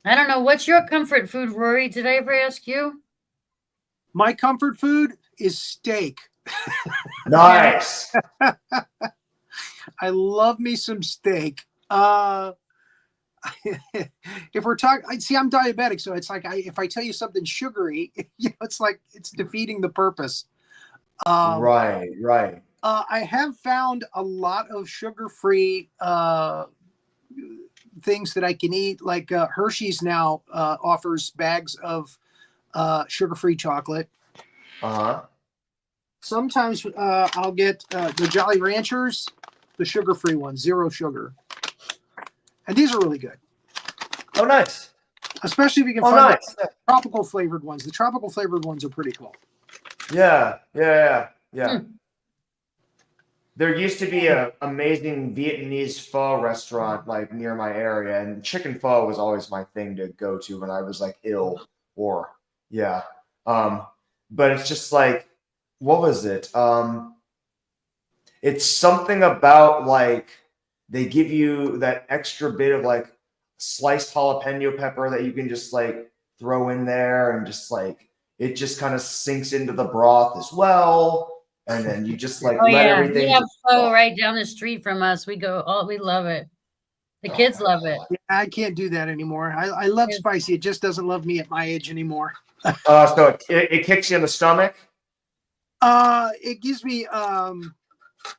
I don't know. What's your comfort food, Rory? Did I ever ask you? My comfort food is steak. Nice. I love me some steak. If we're talking, see, I'm diabetic, so it's like if I tell you something sugary, it's like it's defeating the purpose. Right. I have found a lot of sugar-free things that I can eat. Like Hershey's now offers bags of sugar-free chocolate. Sometimes I'll get the Jolly Ranchers, the sugar-free ones, 0 sugar. And these are really good. Oh, nice. Especially if you can find the tropical flavored ones. The tropical flavored ones are pretty cool. Yeah. There used to be an amazing Vietnamese pho restaurant like near my area, and chicken pho was always my thing to go to when I was like ill or but it's just like, what was it? It's something about like they give you that extra bit of like sliced jalapeno pepper that you can just like throw in there, and just like it just kind of sinks into the broth as well. And then you just like let everything. We have pho right down the street from us. We love it. The kids love it. I can't do that anymore. I love spicy. It just doesn't love me at my age anymore. So it kicks you in the stomach. It gives me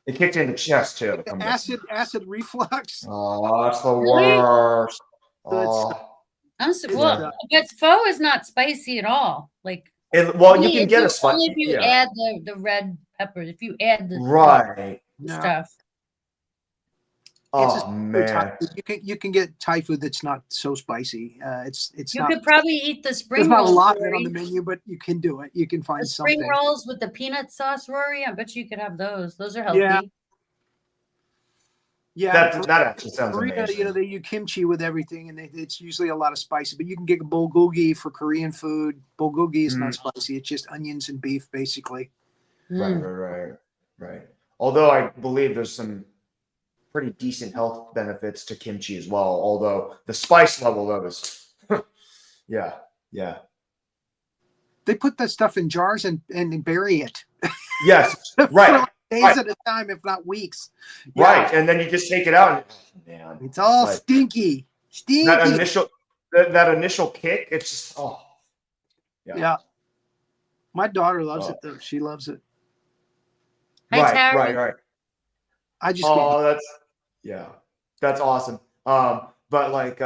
It kicked you in the chest too. acid reflux. Oh, that's the worst. But pho is not spicy at all. Like, you can get a spicy. Only if you add the red pepper. If you add the stuff. Oh man, you can get Thai food that's not so spicy. You could probably eat the spring rolls. rolls. There's not a lot of it on the menu, but you can do it. You can find the spring rolls with the peanut sauce, Rory. I bet you could have those. Those are healthy. Yeah, that actually sounds amazing. They use kimchi with everything, and it's usually a lot of spicy. But you can get bulgogi for Korean food. Bulgogi is not spicy; it's just onions and beef, basically. Right, Mm. right. Although I believe there's some pretty decent health benefits to kimchi as well. Although the spice level of is, yeah, yeah, They put that stuff in jars and bury it yes, for right, like days right, at a time, if not weeks. Yeah, right. And then you just take it out, and man, it's it's all like stinky, that stinky. initial that initial kick. It's just yeah, Yeah, my daughter loves oh, it though. She loves it. Hi, right, Tara. right. I just get Oh, yeah, that's awesome. But like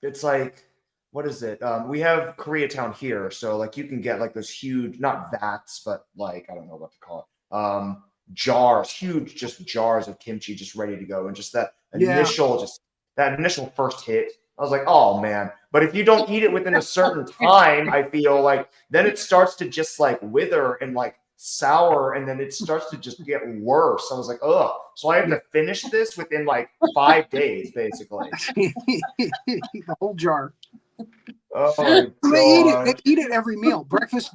it's like what is it? We have Koreatown here, so like you can get like those huge, not vats, but like I don't know what to call it. Jars, huge just jars of kimchi just ready to go. And just yeah. that initial first hit, I was like, oh man. But if you don't eat it within a certain time, I feel like then it starts to just like wither and like sour, and then it starts to just get worse. I was like, ugh. So I have to finish this within like 5 days, basically. The whole jar. Oh my They eat it. They god. eat it every meal. Breakfast,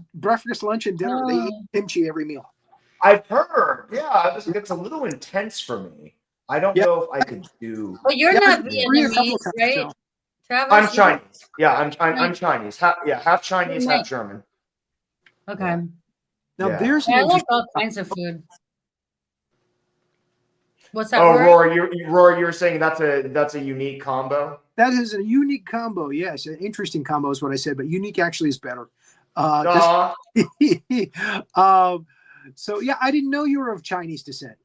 lunch, and dinner. They eat kimchi every meal. I've heard. Yeah, it's a little intense for me. I don't Yeah, know if I could do. Well, you're yeah. I've not been to Korea a couple of Vietnamese, times. right, So I'm Travis? Chinese. Yeah, I'm Like, Chinese. Half Chinese, Right. half German. Okay. Yeah. now Yeah. there's an I like interesting. all kinds of food. What's that Oh, word? Rory, you're saying that's a unique combo. That is a unique combo. Yes, an interesting combo is what I said, but unique actually is better. Aw. So yeah, I didn't know you were of Chinese descent.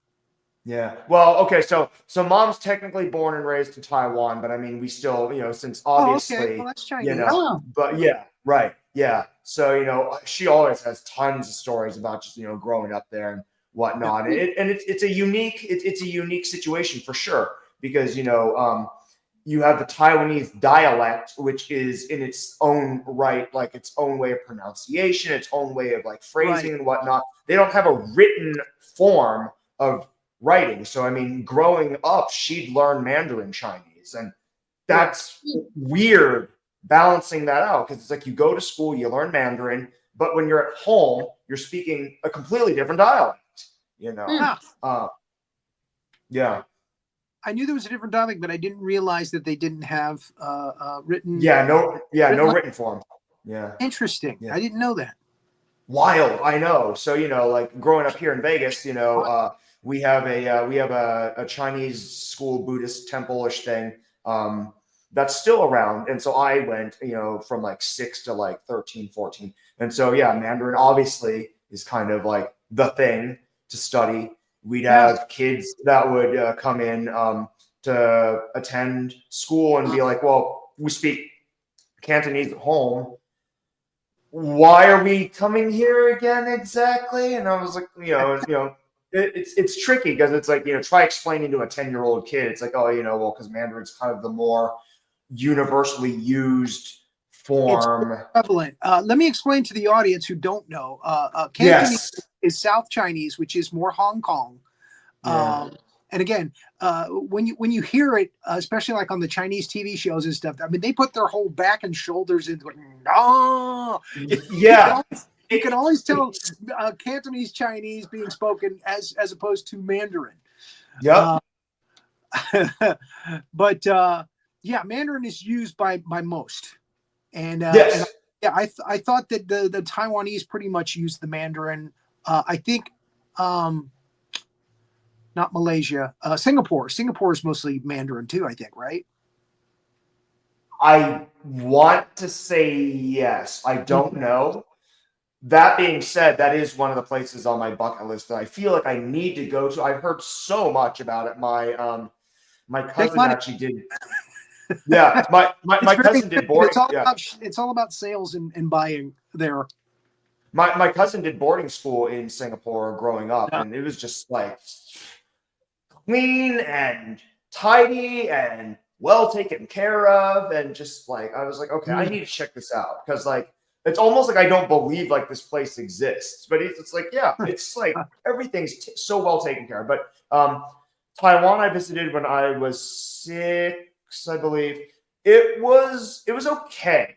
Yeah. Well, okay. So mom's technically born and raised in Taiwan, but I mean, we still, since Oh, okay. obviously, Well, that's Chinese. Oh, but yeah, right. Yeah. So, she always has tons of stories about just, growing up there and whatnot. And it's a unique situation for sure because, you have the Taiwanese dialect, which is in its own right, like its own way of pronunciation, its own way of like phrasing Right. and whatnot. They don't have a written form of writing. So, I mean, growing up, she'd learn Mandarin Chinese. And that's weird balancing that out because it's like you go to school, you learn Mandarin, but when you're at home, you're speaking a completely different dialect, Huh. Yeah. I knew there was a different dialect, but I didn't realize that they didn't have written. Yeah, no Written- written form. Yeah. Interesting. Yeah. I didn't know that. Wild, I know. So, like growing up here in Vegas, we have a Chinese school Buddhist temple-ish thing that's still around. And so I went, from like 6 to like 13, 14. And so yeah, Mandarin obviously is kind of like the thing to study. We'd have kids that would come in to attend school and be like, well, we speak Cantonese at home. Why are we coming here again exactly? And I was like, it's tricky because it's like, try explaining to a 10-year-old kid. It's like, oh, well, because Mandarin's kind of the more universally used form. It's prevalent. Let me explain to the audience who don't know. Cantonese is South Chinese, which is more Hong Kong. Yeah. And again, when you hear it, especially like on the Chinese TV shows and stuff, I mean, they put their whole back and shoulders into it. Yeah. You can always tell Cantonese Chinese being spoken as opposed to Mandarin. Yep. But yeah, Mandarin is used by most. And Yes. yeah, I thought that the Taiwanese pretty much used the Mandarin. I think not Malaysia, Singapore. Singapore is mostly Mandarin too, I think, right? I want to say yes. I don't know. That being said, that is one of the places on my bucket list that I feel like I need to go to. I've heard so much about it. My cousin actually did. Yeah, my cousin did boarding. It's all about sales and buying there. My cousin did boarding school in Singapore growing up, and it was just like clean and tidy and well taken care of, and just like I was like, okay, I need to check this out because like it's almost like I don't believe like this place exists, but it's like yeah, it's like everything's so well taken care of. But Taiwan I visited when I was 6, I believe. It was okay.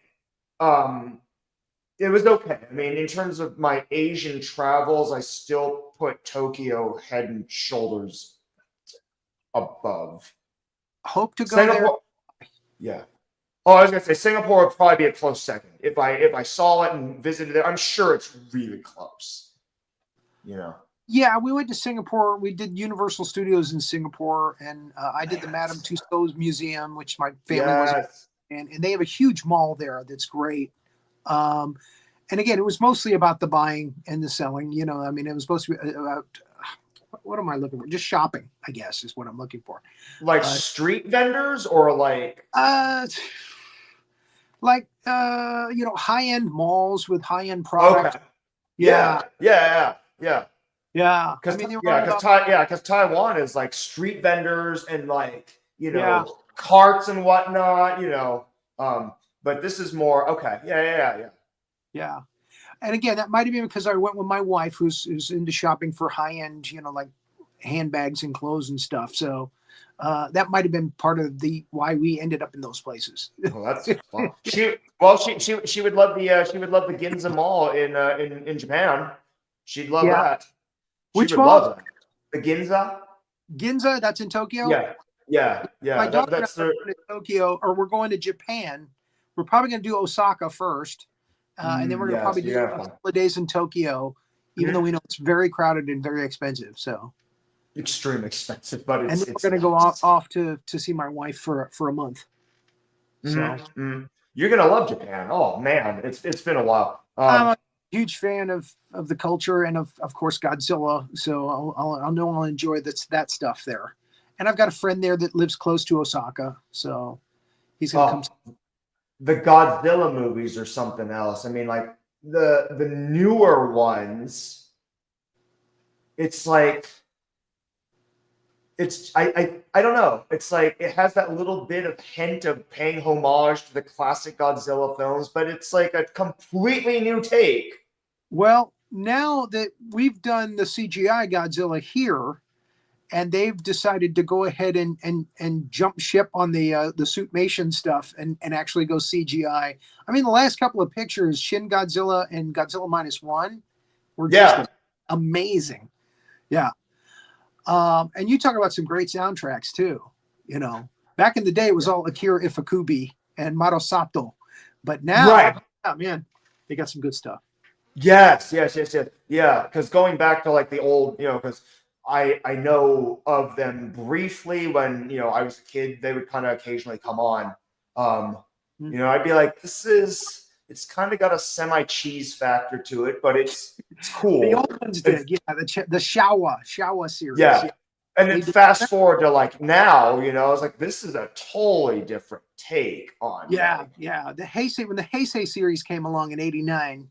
It was okay. I mean, in terms of my Asian travels, I still put Tokyo head and shoulders above. Hope to go there. Singapore, yeah. Oh, I was gonna say Singapore would probably be a close second. If I saw it and visited it, I'm sure it's really close. You know. Yeah, we went to Singapore. We did Universal Studios in Singapore, and I did the Madame Tussauds Museum, which my family was in, and they have a huge mall there that's great. And again, it was mostly about the buying and the selling. You know, I mean, it was supposed to be about what am I looking for? Just shopping, I guess, is what I'm looking for. Like street vendors or like you know, high-end malls with high-end products. Okay. Yeah. I mean, because Taiwan is like street vendors and like, you know, carts and whatnot, you know. But this is more okay. Yeah. And again, that might have been because I went with my wife who's into shopping for high-end, you know, like handbags and clothes and stuff. So that might have been part of why we ended up in those places. Well, that's fun. She would love the Ginza Mall in Japan. She'd love that. Which mall? Love that. The Ginza. Ginza, that's in Tokyo. Yeah. My daughter and I are going to Tokyo, or we're going to Japan. We're probably going to do Osaka first, and then we're going to probably do a couple of days in Tokyo, even though we know it's very crowded and very expensive. So extreme expensive, but and then we're going to go off to see my wife for a month. So you're going to love Japan. Oh man, it's been a while. I'm a huge fan of the culture and of course Godzilla. So I'll enjoy that stuff there. And I've got a friend there that lives close to Osaka, so he's going to come. The Godzilla movies are something else. I mean, like the newer ones, it's like I don't know. It's like it has that little bit of hint of paying homage to the classic Godzilla films, but it's like a completely new take. Well, now that we've done the CGI Godzilla here, and they've decided to go ahead and jump ship on the suitmation stuff and actually go CGI. I mean, the last couple of pictures, Shin Godzilla and Godzilla -1, were just amazing. Yeah. And you talk about some great soundtracks too. You know, back in the day, it was all Akira Ifukube and Maro Sato, but now, man, they got some good stuff. Yes. Yeah, because going back to like the old, you know, because I know of them briefly when, you know, I was a kid. They would kind of occasionally come on. You know, I'd be like, it's kind of got a semi-cheese factor to it, but it's cool. The old ones did, the Showa series. Yeah. And then fast forward to like now, you know, I was like, this is a totally different take on. Yeah. The Heisei, when the Heisei series came along in '89,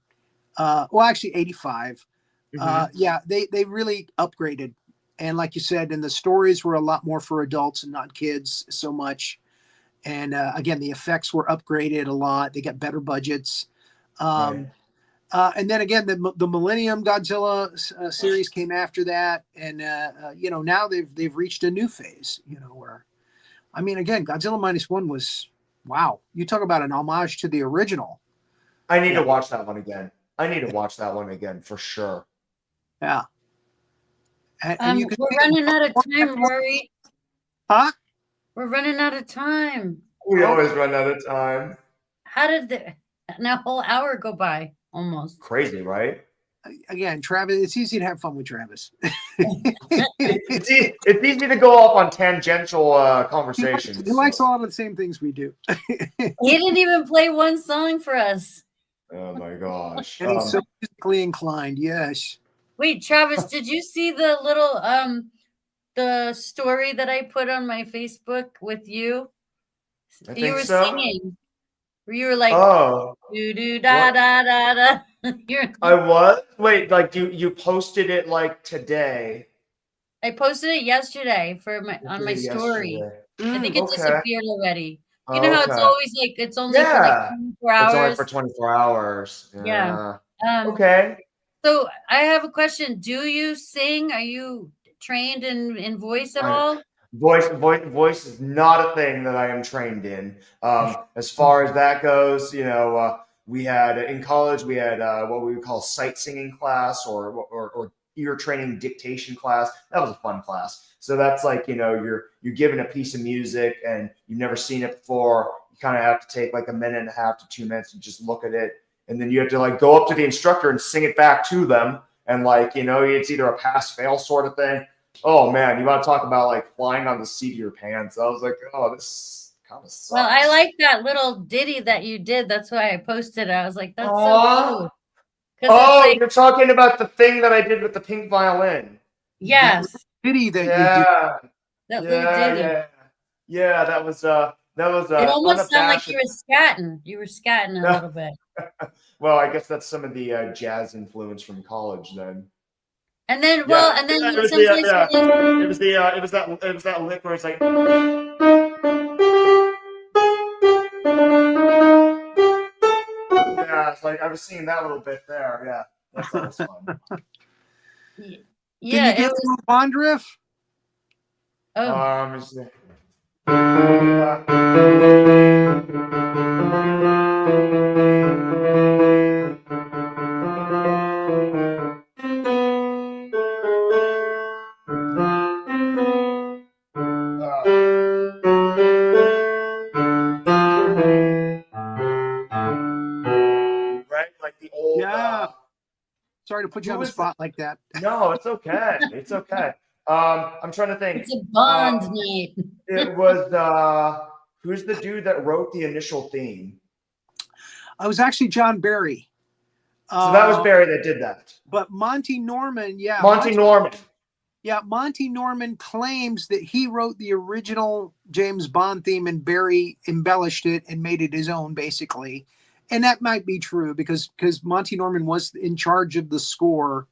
well, actually '85. They really upgraded. And like you said, and the stories were a lot more for adults and not kids so much. And again, the effects were upgraded a lot. They got better budgets. And then again, the Millennium Godzilla series came after that. And, you know, now they've reached a new phase, you know, where, I mean, again, Godzilla -1 was, wow. You talk about an homage to the original. I need to watch that one again. For sure. Yeah. And you we're running out of time, Rory. Huh? We're running out of time. We always run out of time. How did a whole hour go by? Almost. Crazy, right? Again, Travis, it's easy to have fun with Travis. it's easy to go off on tangential conversations. He likes a lot of the same things we do. He didn't even play one song for us. Oh my gosh. And he's so musically inclined, yes. Wait, Travis, did you see the little the story that I put on my Facebook with you? You were singing. You were like, do do da da da da. I was? Wait, like you posted it like today? I posted it yesterday on my story. I think it disappeared already. You know how it's always like it's only for like 24 hours. It's only for 24 hours. Yeah. Okay. So I have a question. Do you sing? Are you trained in voice at all? Voice is not a thing that I am trained in. As far as that goes, you know, we had in college we had what we would call sight singing class or ear training dictation class. That was a fun class. So that's like, you're given a piece of music and you've never seen it before. You kind of have to take like a minute and a half to 2 minutes and just look at it. And then you have to like go up to the instructor and sing it back to them. And like, it's either a pass fail sort of thing. Oh man, you want to talk about like flying on the seat of your pants. I was like, oh, this kind of sucks. Well, I like that little ditty that you did. That's why I posted it. I was like, that's so cool. Oh, you're talking about the thing that I did with the pink violin. Yes. Ditty that you Yeah. That little ditty. Yeah, that was It almost sounded like you were scatting. You were scatting a little bit. Well, I guess that's some of the jazz influence from college then. And then, it was that lick where it's like. Yeah, it's like I was seeing that little bit there. Yeah, that's always fun. Yeah, Can you get through Bond riff? Oh. Right, like the old. Yeah. Sorry to put you on the spot like that. No, it's okay. It's okay. I'm trying to think. It's a Bond name. It was who's the dude that wrote the initial theme? It was actually John Barry. So that was Barry that did that. But Monty Norman, yeah. Monty Norman. Yeah, Monty Norman claims that he wrote the original James Bond theme and Barry embellished it and made it his own, basically. And that might be true because Monty Norman was in charge of the score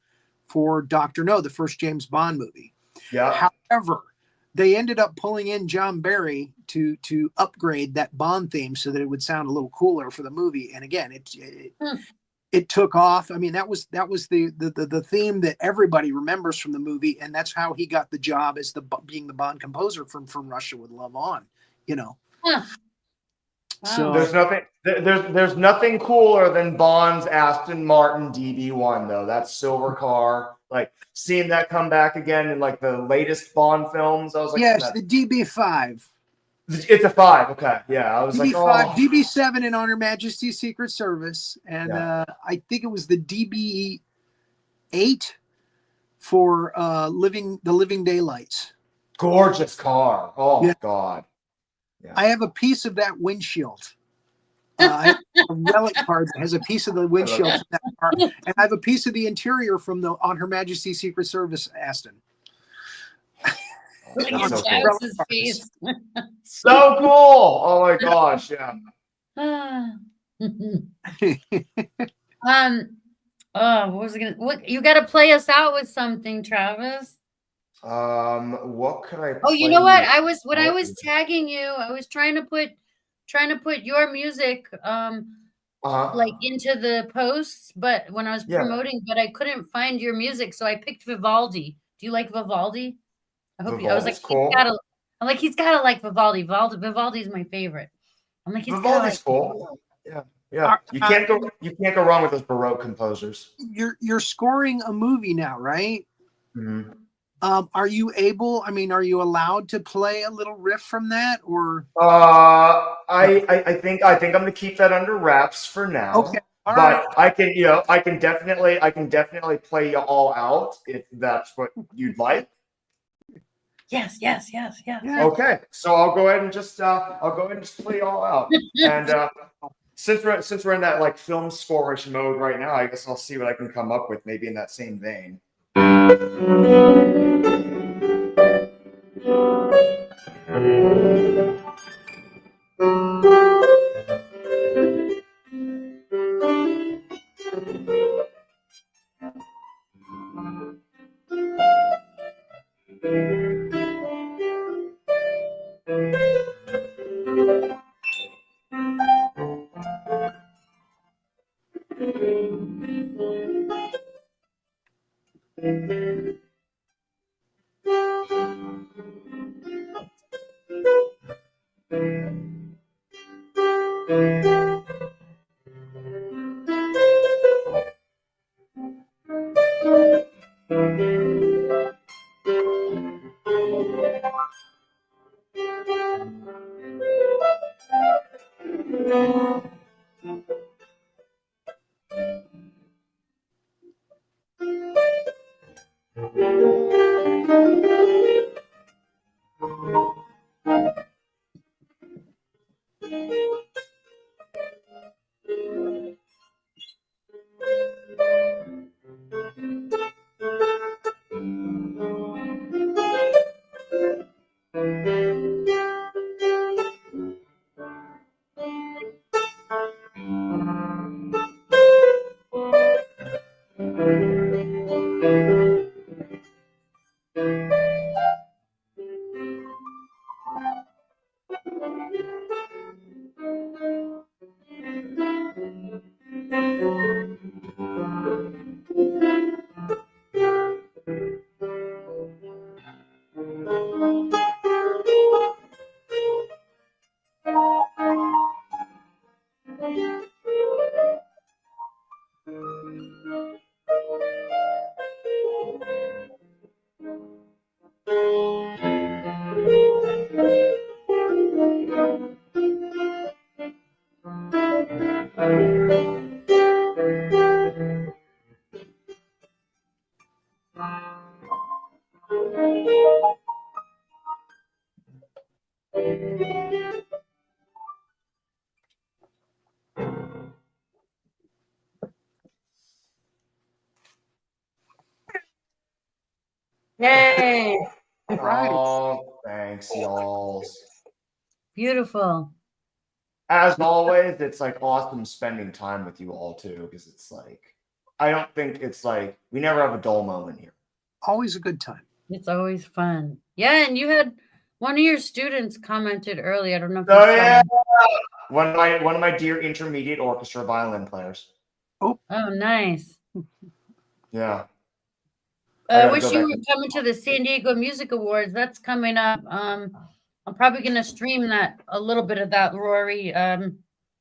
for Dr. No, the first James Bond movie. Yeah. However, they ended up pulling in John Barry to upgrade that Bond theme so that it would sound a little cooler for the movie. And again, it took off. I mean, that was the theme that everybody remembers from the movie, and that's how he got the job as being the Bond composer from Russia with Love On. Huh. So there's nothing cooler than Bond's Aston Martin DB1 though. That silver car, like seeing that come back again in like the latest Bond films. I was like, yes, the DB5. It's a 5. Okay, yeah. I was DB5, like, oh. DB7 in On Her Majesty's Secret Service, and I think it was the DB8 for the Living Daylights. Gorgeous car. Oh yeah. God. Yeah. I have a piece of that windshield. I have a relic card that has a piece of the windshield from that car, and I have a piece of the interior from the On Her Majesty's Secret Service Aston. So cool! Oh my gosh, yeah. What was I gonna? What you got to play us out with something, Travis? What could I? Oh, you know what? I was tagging you. I was trying to put your music like into the posts, but when I was promoting, but I couldn't find your music, so I picked Vivaldi. Do you like Vivaldi? I hope I was like, cool. He's gotta like Vivaldi. Vivaldi's my favorite. I'm like, Vivaldi's cool. Yeah. You can't go wrong with those Baroque composers. You're scoring a movie now, right? Mm-hmm. Are you allowed to play a little riff from that, or? I think I'm gonna keep that under wraps for now. Okay. All right. I can definitely play you all out if that's what you'd like. Yes. Okay, so I'll go ahead and just play you all out. And since we're in that like film score-ish mode right now, I guess I'll see what I can come up with, maybe in that same vein. Yay! Right. Oh, thanks, y'all. Beautiful. As always, it's like awesome spending time with you all too, because it's like I don't think it's like we never have a dull moment here. Always a good time. It's always fun. Yeah, and you had one of your students commented early. I don't know if you Oh saw yeah, it. one of my dear intermediate orchestra violin players. Oh, nice. Yeah. I gotta wish go you back were and- coming to the San Diego Music Awards. That's coming up. I'm probably gonna stream that a little bit of that, Rory.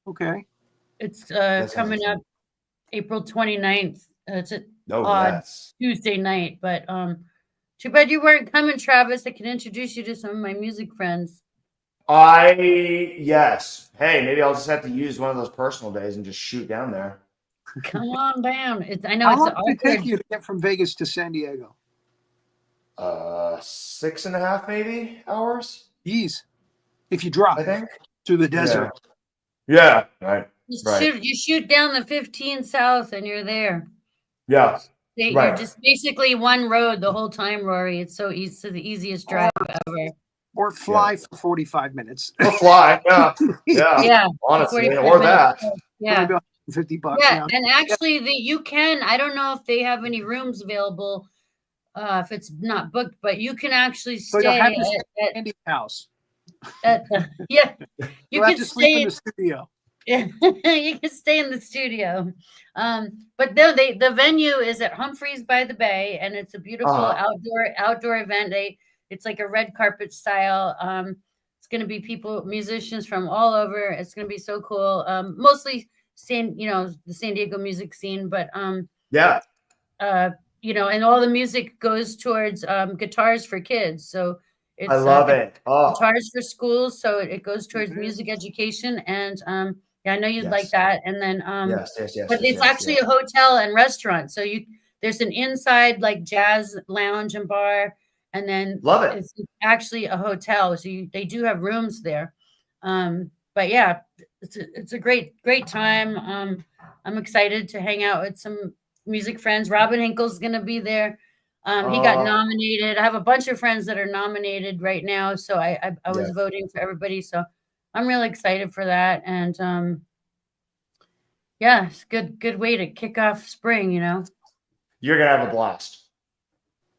Okay. It's That's coming up interesting. April 29th. It's an Oh odd yes. Tuesday night, but too bad you weren't coming, Travis. I can introduce you to some of my music friends. Yes. Hey, maybe I'll just have to use one of those personal days and just shoot down there. Come on down. I know How it's long did it take awkward. you to get from Vegas to San Diego? 6.5 maybe hours, Geez. If you I drive think. through the desert. Yeah. Right. You shoot down the 15 south and you're there. Yeah. You're Right. just basically one road the whole time, Rory. It's so easy, it's the easiest drive ever. Or fly for 45 minutes. Or fly. Yeah. Yeah. Yeah, Honestly, 45 or minutes. that. Yeah. Maybe $50 Yeah, round. and actually you can, I don't know if they have any rooms available if it's not booked, but you can actually So you'll have stay to stay at, at Andy's house. at yeah, you You'll have can to sleep in stay the studio. you can stay in the studio. But no, the venue is at Humphreys by the Bay, and it's a beautiful outdoor event. It's like a red carpet style. It's going to be musicians from all over. It's going to be so cool. Mostly the San Diego music scene, but Yeah. and all the music goes towards guitars for kids. So it's I love it. Oh. guitars for schools, so it goes towards Mhm. music education, and yeah, I know you'd like Yes. that. And then Yes. but it's actually a hotel and restaurant, so there's an inside like jazz lounge and bar, and then Love it. it's actually a hotel, so they do have rooms there. But yeah, it's a great time. I'm excited to hang out with some music friends. Robin Hinkle's gonna be there. He got nominated. I have a bunch of friends that are nominated right now, so I was Yes. voting for everybody. So I'm really excited for that, and yeah, it's good way to kick off spring. You're gonna have a blast.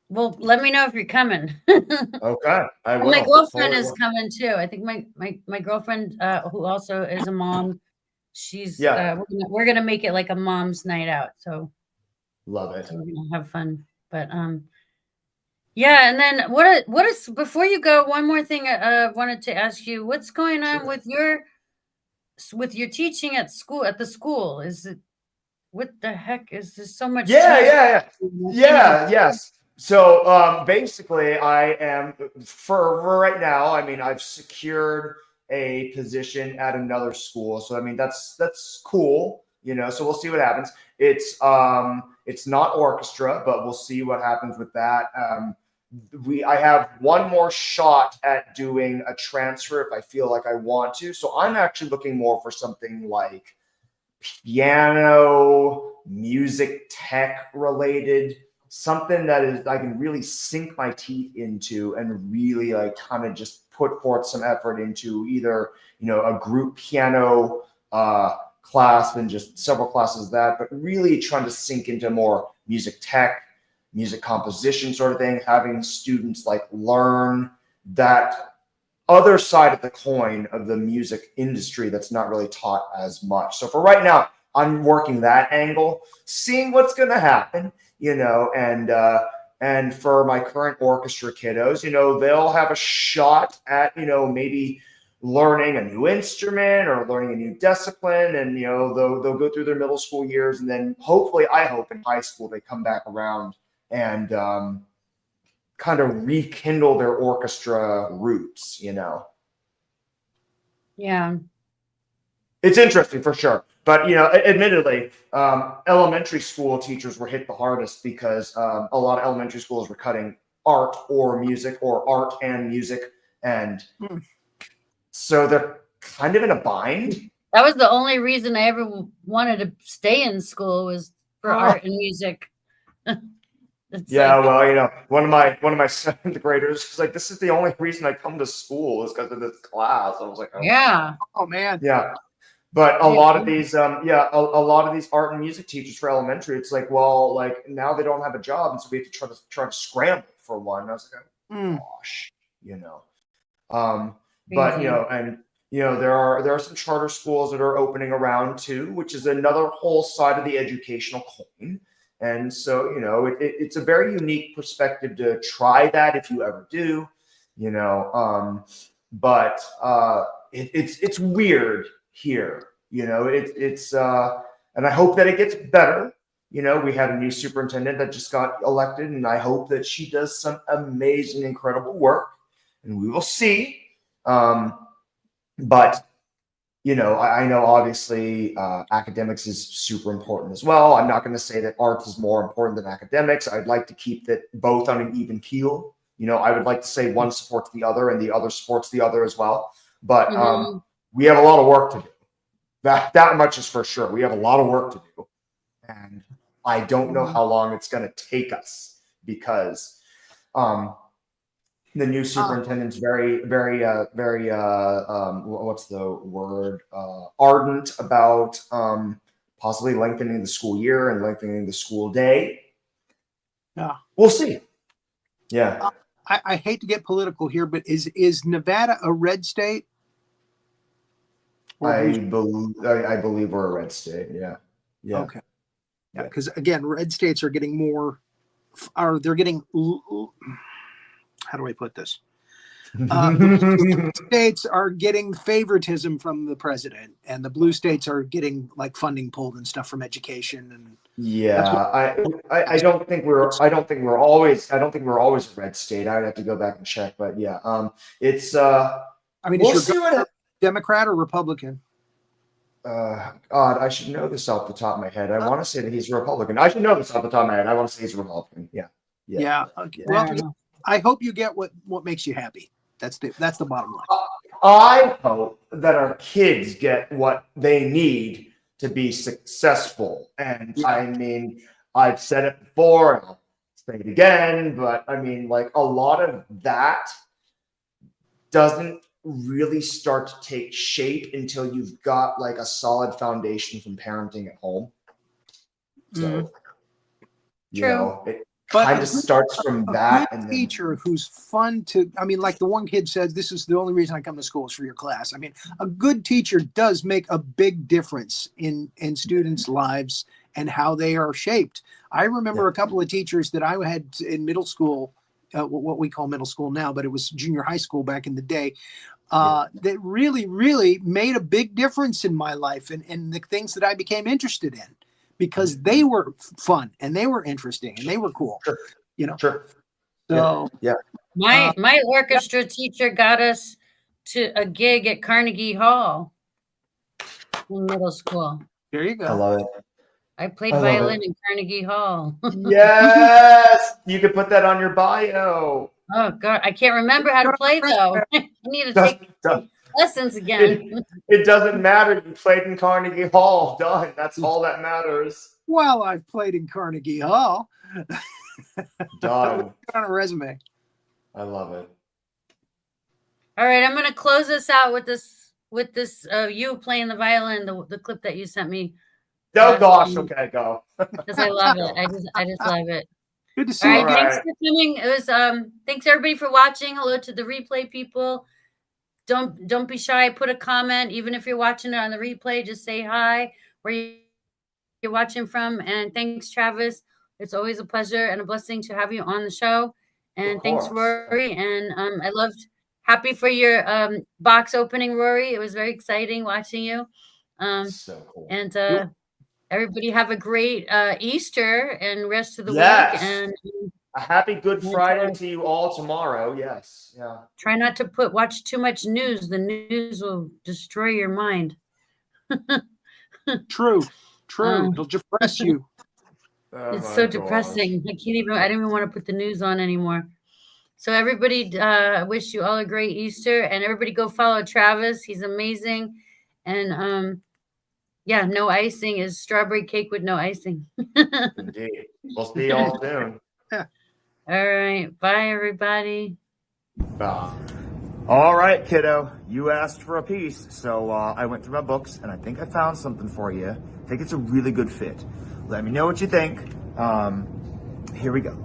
Well, let me know if you're coming. Okay, I will. My girlfriend is coming too. I think my girlfriend, who also is a mom, she's we're gonna make it like a mom's night out. So love it. So we're gonna have fun. But yeah, and then what is before you go, one more thing I wanted to ask you. What's going on with your teaching at the school? Is it what the heck is there so much Yeah. change? Yes. So basically, I am for right now. I mean, I've secured a position at another school, so I mean that's cool, you know. So we'll see what happens. It's not orchestra, but we'll see what happens with that. I have one more shot at doing a transfer if I feel like I want to. So I'm actually looking more for something like piano, music tech related, something that is I can really sink my teeth into and really like kind of just put forth some effort into either, you know, a group piano class and just several classes of that, but really trying to sink into more music tech, music composition sort of thing, having students like learn that other side of the coin of the music industry that's not really taught as much. So for right now, I'm working that angle, seeing what's going to happen, you know, and for my current orchestra kiddos, you know, they'll have a shot at, you know, maybe learning a new instrument or learning a new discipline, and you know, they'll go through their middle school years, and then hopefully, I hope in high school they come back around and kind of rekindle their orchestra roots, you know. Yeah. It's interesting for sure. But, you know, admittedly, elementary school teachers were hit the hardest because a lot of elementary schools were cutting art or music or art and music. And so they're kind of in a bind. That was the only reason I ever wanted to stay in school was for art and music. Yeah, well, you know, one of my seventh graders was like, "This is the only reason I come to school is because of this class." I was like, "Oh, yeah, oh man, yeah." But a lot of these, a lot of these art and music teachers for elementary, it's like, well, like now they don't have a job, and so we have to try to scramble for one. And I was like, oh, gosh, you know. But you know, and you know, there are some charter schools that are opening around too, which is another whole side of the educational coin. And so, you know, it's a very unique perspective to try that if you ever do, you know. But it's weird here, you know. And I hope that it gets better. You know, we had a new superintendent that just got elected, and I hope that she does some amazing, incredible work, and we will see. But you know, I know obviously academics is super important as well. I'm not going to say that art is more important than academics. I'd like to keep that both on an even keel. You know, I would like to say one supports the other and the other supports the other as well. But we have a lot of work to do. That much is for sure. We have a lot of work to do. And I don't know how long it's going to take us because the new superintendent's very what's the word, ardent about possibly lengthening the school year and lengthening the school day. Yeah, we'll see. Yeah, I hate to get political here, but is Nevada a red state? I believe we're a red state. Yeah. Okay. Yeah, because again, red states are getting more, they're getting, how do I put this? The states are getting favoritism from the president, and the blue states are getting like funding pulled and stuff from education. And yeah, I don't think we're always a red state. I'd have to go back and check, but yeah, it's I mean, we'll is see your Democrat or Republican? God, I should know this off the top of my head. I want to say that he's a Republican. I should know this off the top of my head. I want to say he's a Republican. Yeah. Okay. Well, I hope you get what makes you happy. That's the bottom line. I hope that our kids get what they need to be successful. And I mean, I've said it before, and I'll say it again, but I mean, like a lot of that doesn't really start to take shape until you've got like a solid foundation from parenting at home. So, you know, it kind of starts from that. And teacher who's fun to, I mean, like the one kid says, this is the only reason I come to school is for your class. I mean, a good teacher does make a big difference in students' lives and how they are shaped. I remember a couple of teachers that I had in middle school, what we call middle school now, but it was junior high school back in the day, that really, really made a big difference in my life and the things that I became interested in, because they were fun and they were interesting and they were cool. you know. Sure. So Yeah. My orchestra teacher got us to a gig at Carnegie Hall in middle school. there you I go. love it. I played I love violin it. in Carnegie Hall. Yes, you could put that on your bio. Oh God, I can't remember how to play though. I need to take lessons again. It doesn't matter. You played in Carnegie Hall. Done. That's all that matters. Well, I've played in Carnegie Hall. Done. On a resume. I love it. All right, I'm gonna close this out with this you playing the violin, the clip that you sent me. Oh gosh. Okay, go. Because I love it. I just love it. Good to see All you. right, thanks for coming. It was thanks everybody for watching. Hello to the replay people. Don't be shy. Put a comment, even if you're watching it on the replay. Just say hi where you're watching from. And thanks, Travis. It's always a pleasure and a blessing to have you on the show. And thanks, Rory. And I loved. Happy for your box opening, Rory. It was very exciting watching you. So cool. And everybody have a great Easter and rest of the week. And a happy Good Friday to you all tomorrow. Yes. Yeah. Try not to watch too much news. The news will destroy your mind. True. It'll depress you. It's so depressing. I don't even want to put the news on anymore. So everybody, wish you all a great Easter, and everybody go follow Travis. He's amazing. And yeah, no icing is strawberry cake with no icing. Indeed. We'll see you all soon. All right. Bye, everybody. Bye. All right, kiddo. You asked for a piece, so I went through my books, and I think I found something for you. I think it's a really good fit. Let me know what you think. Here we go.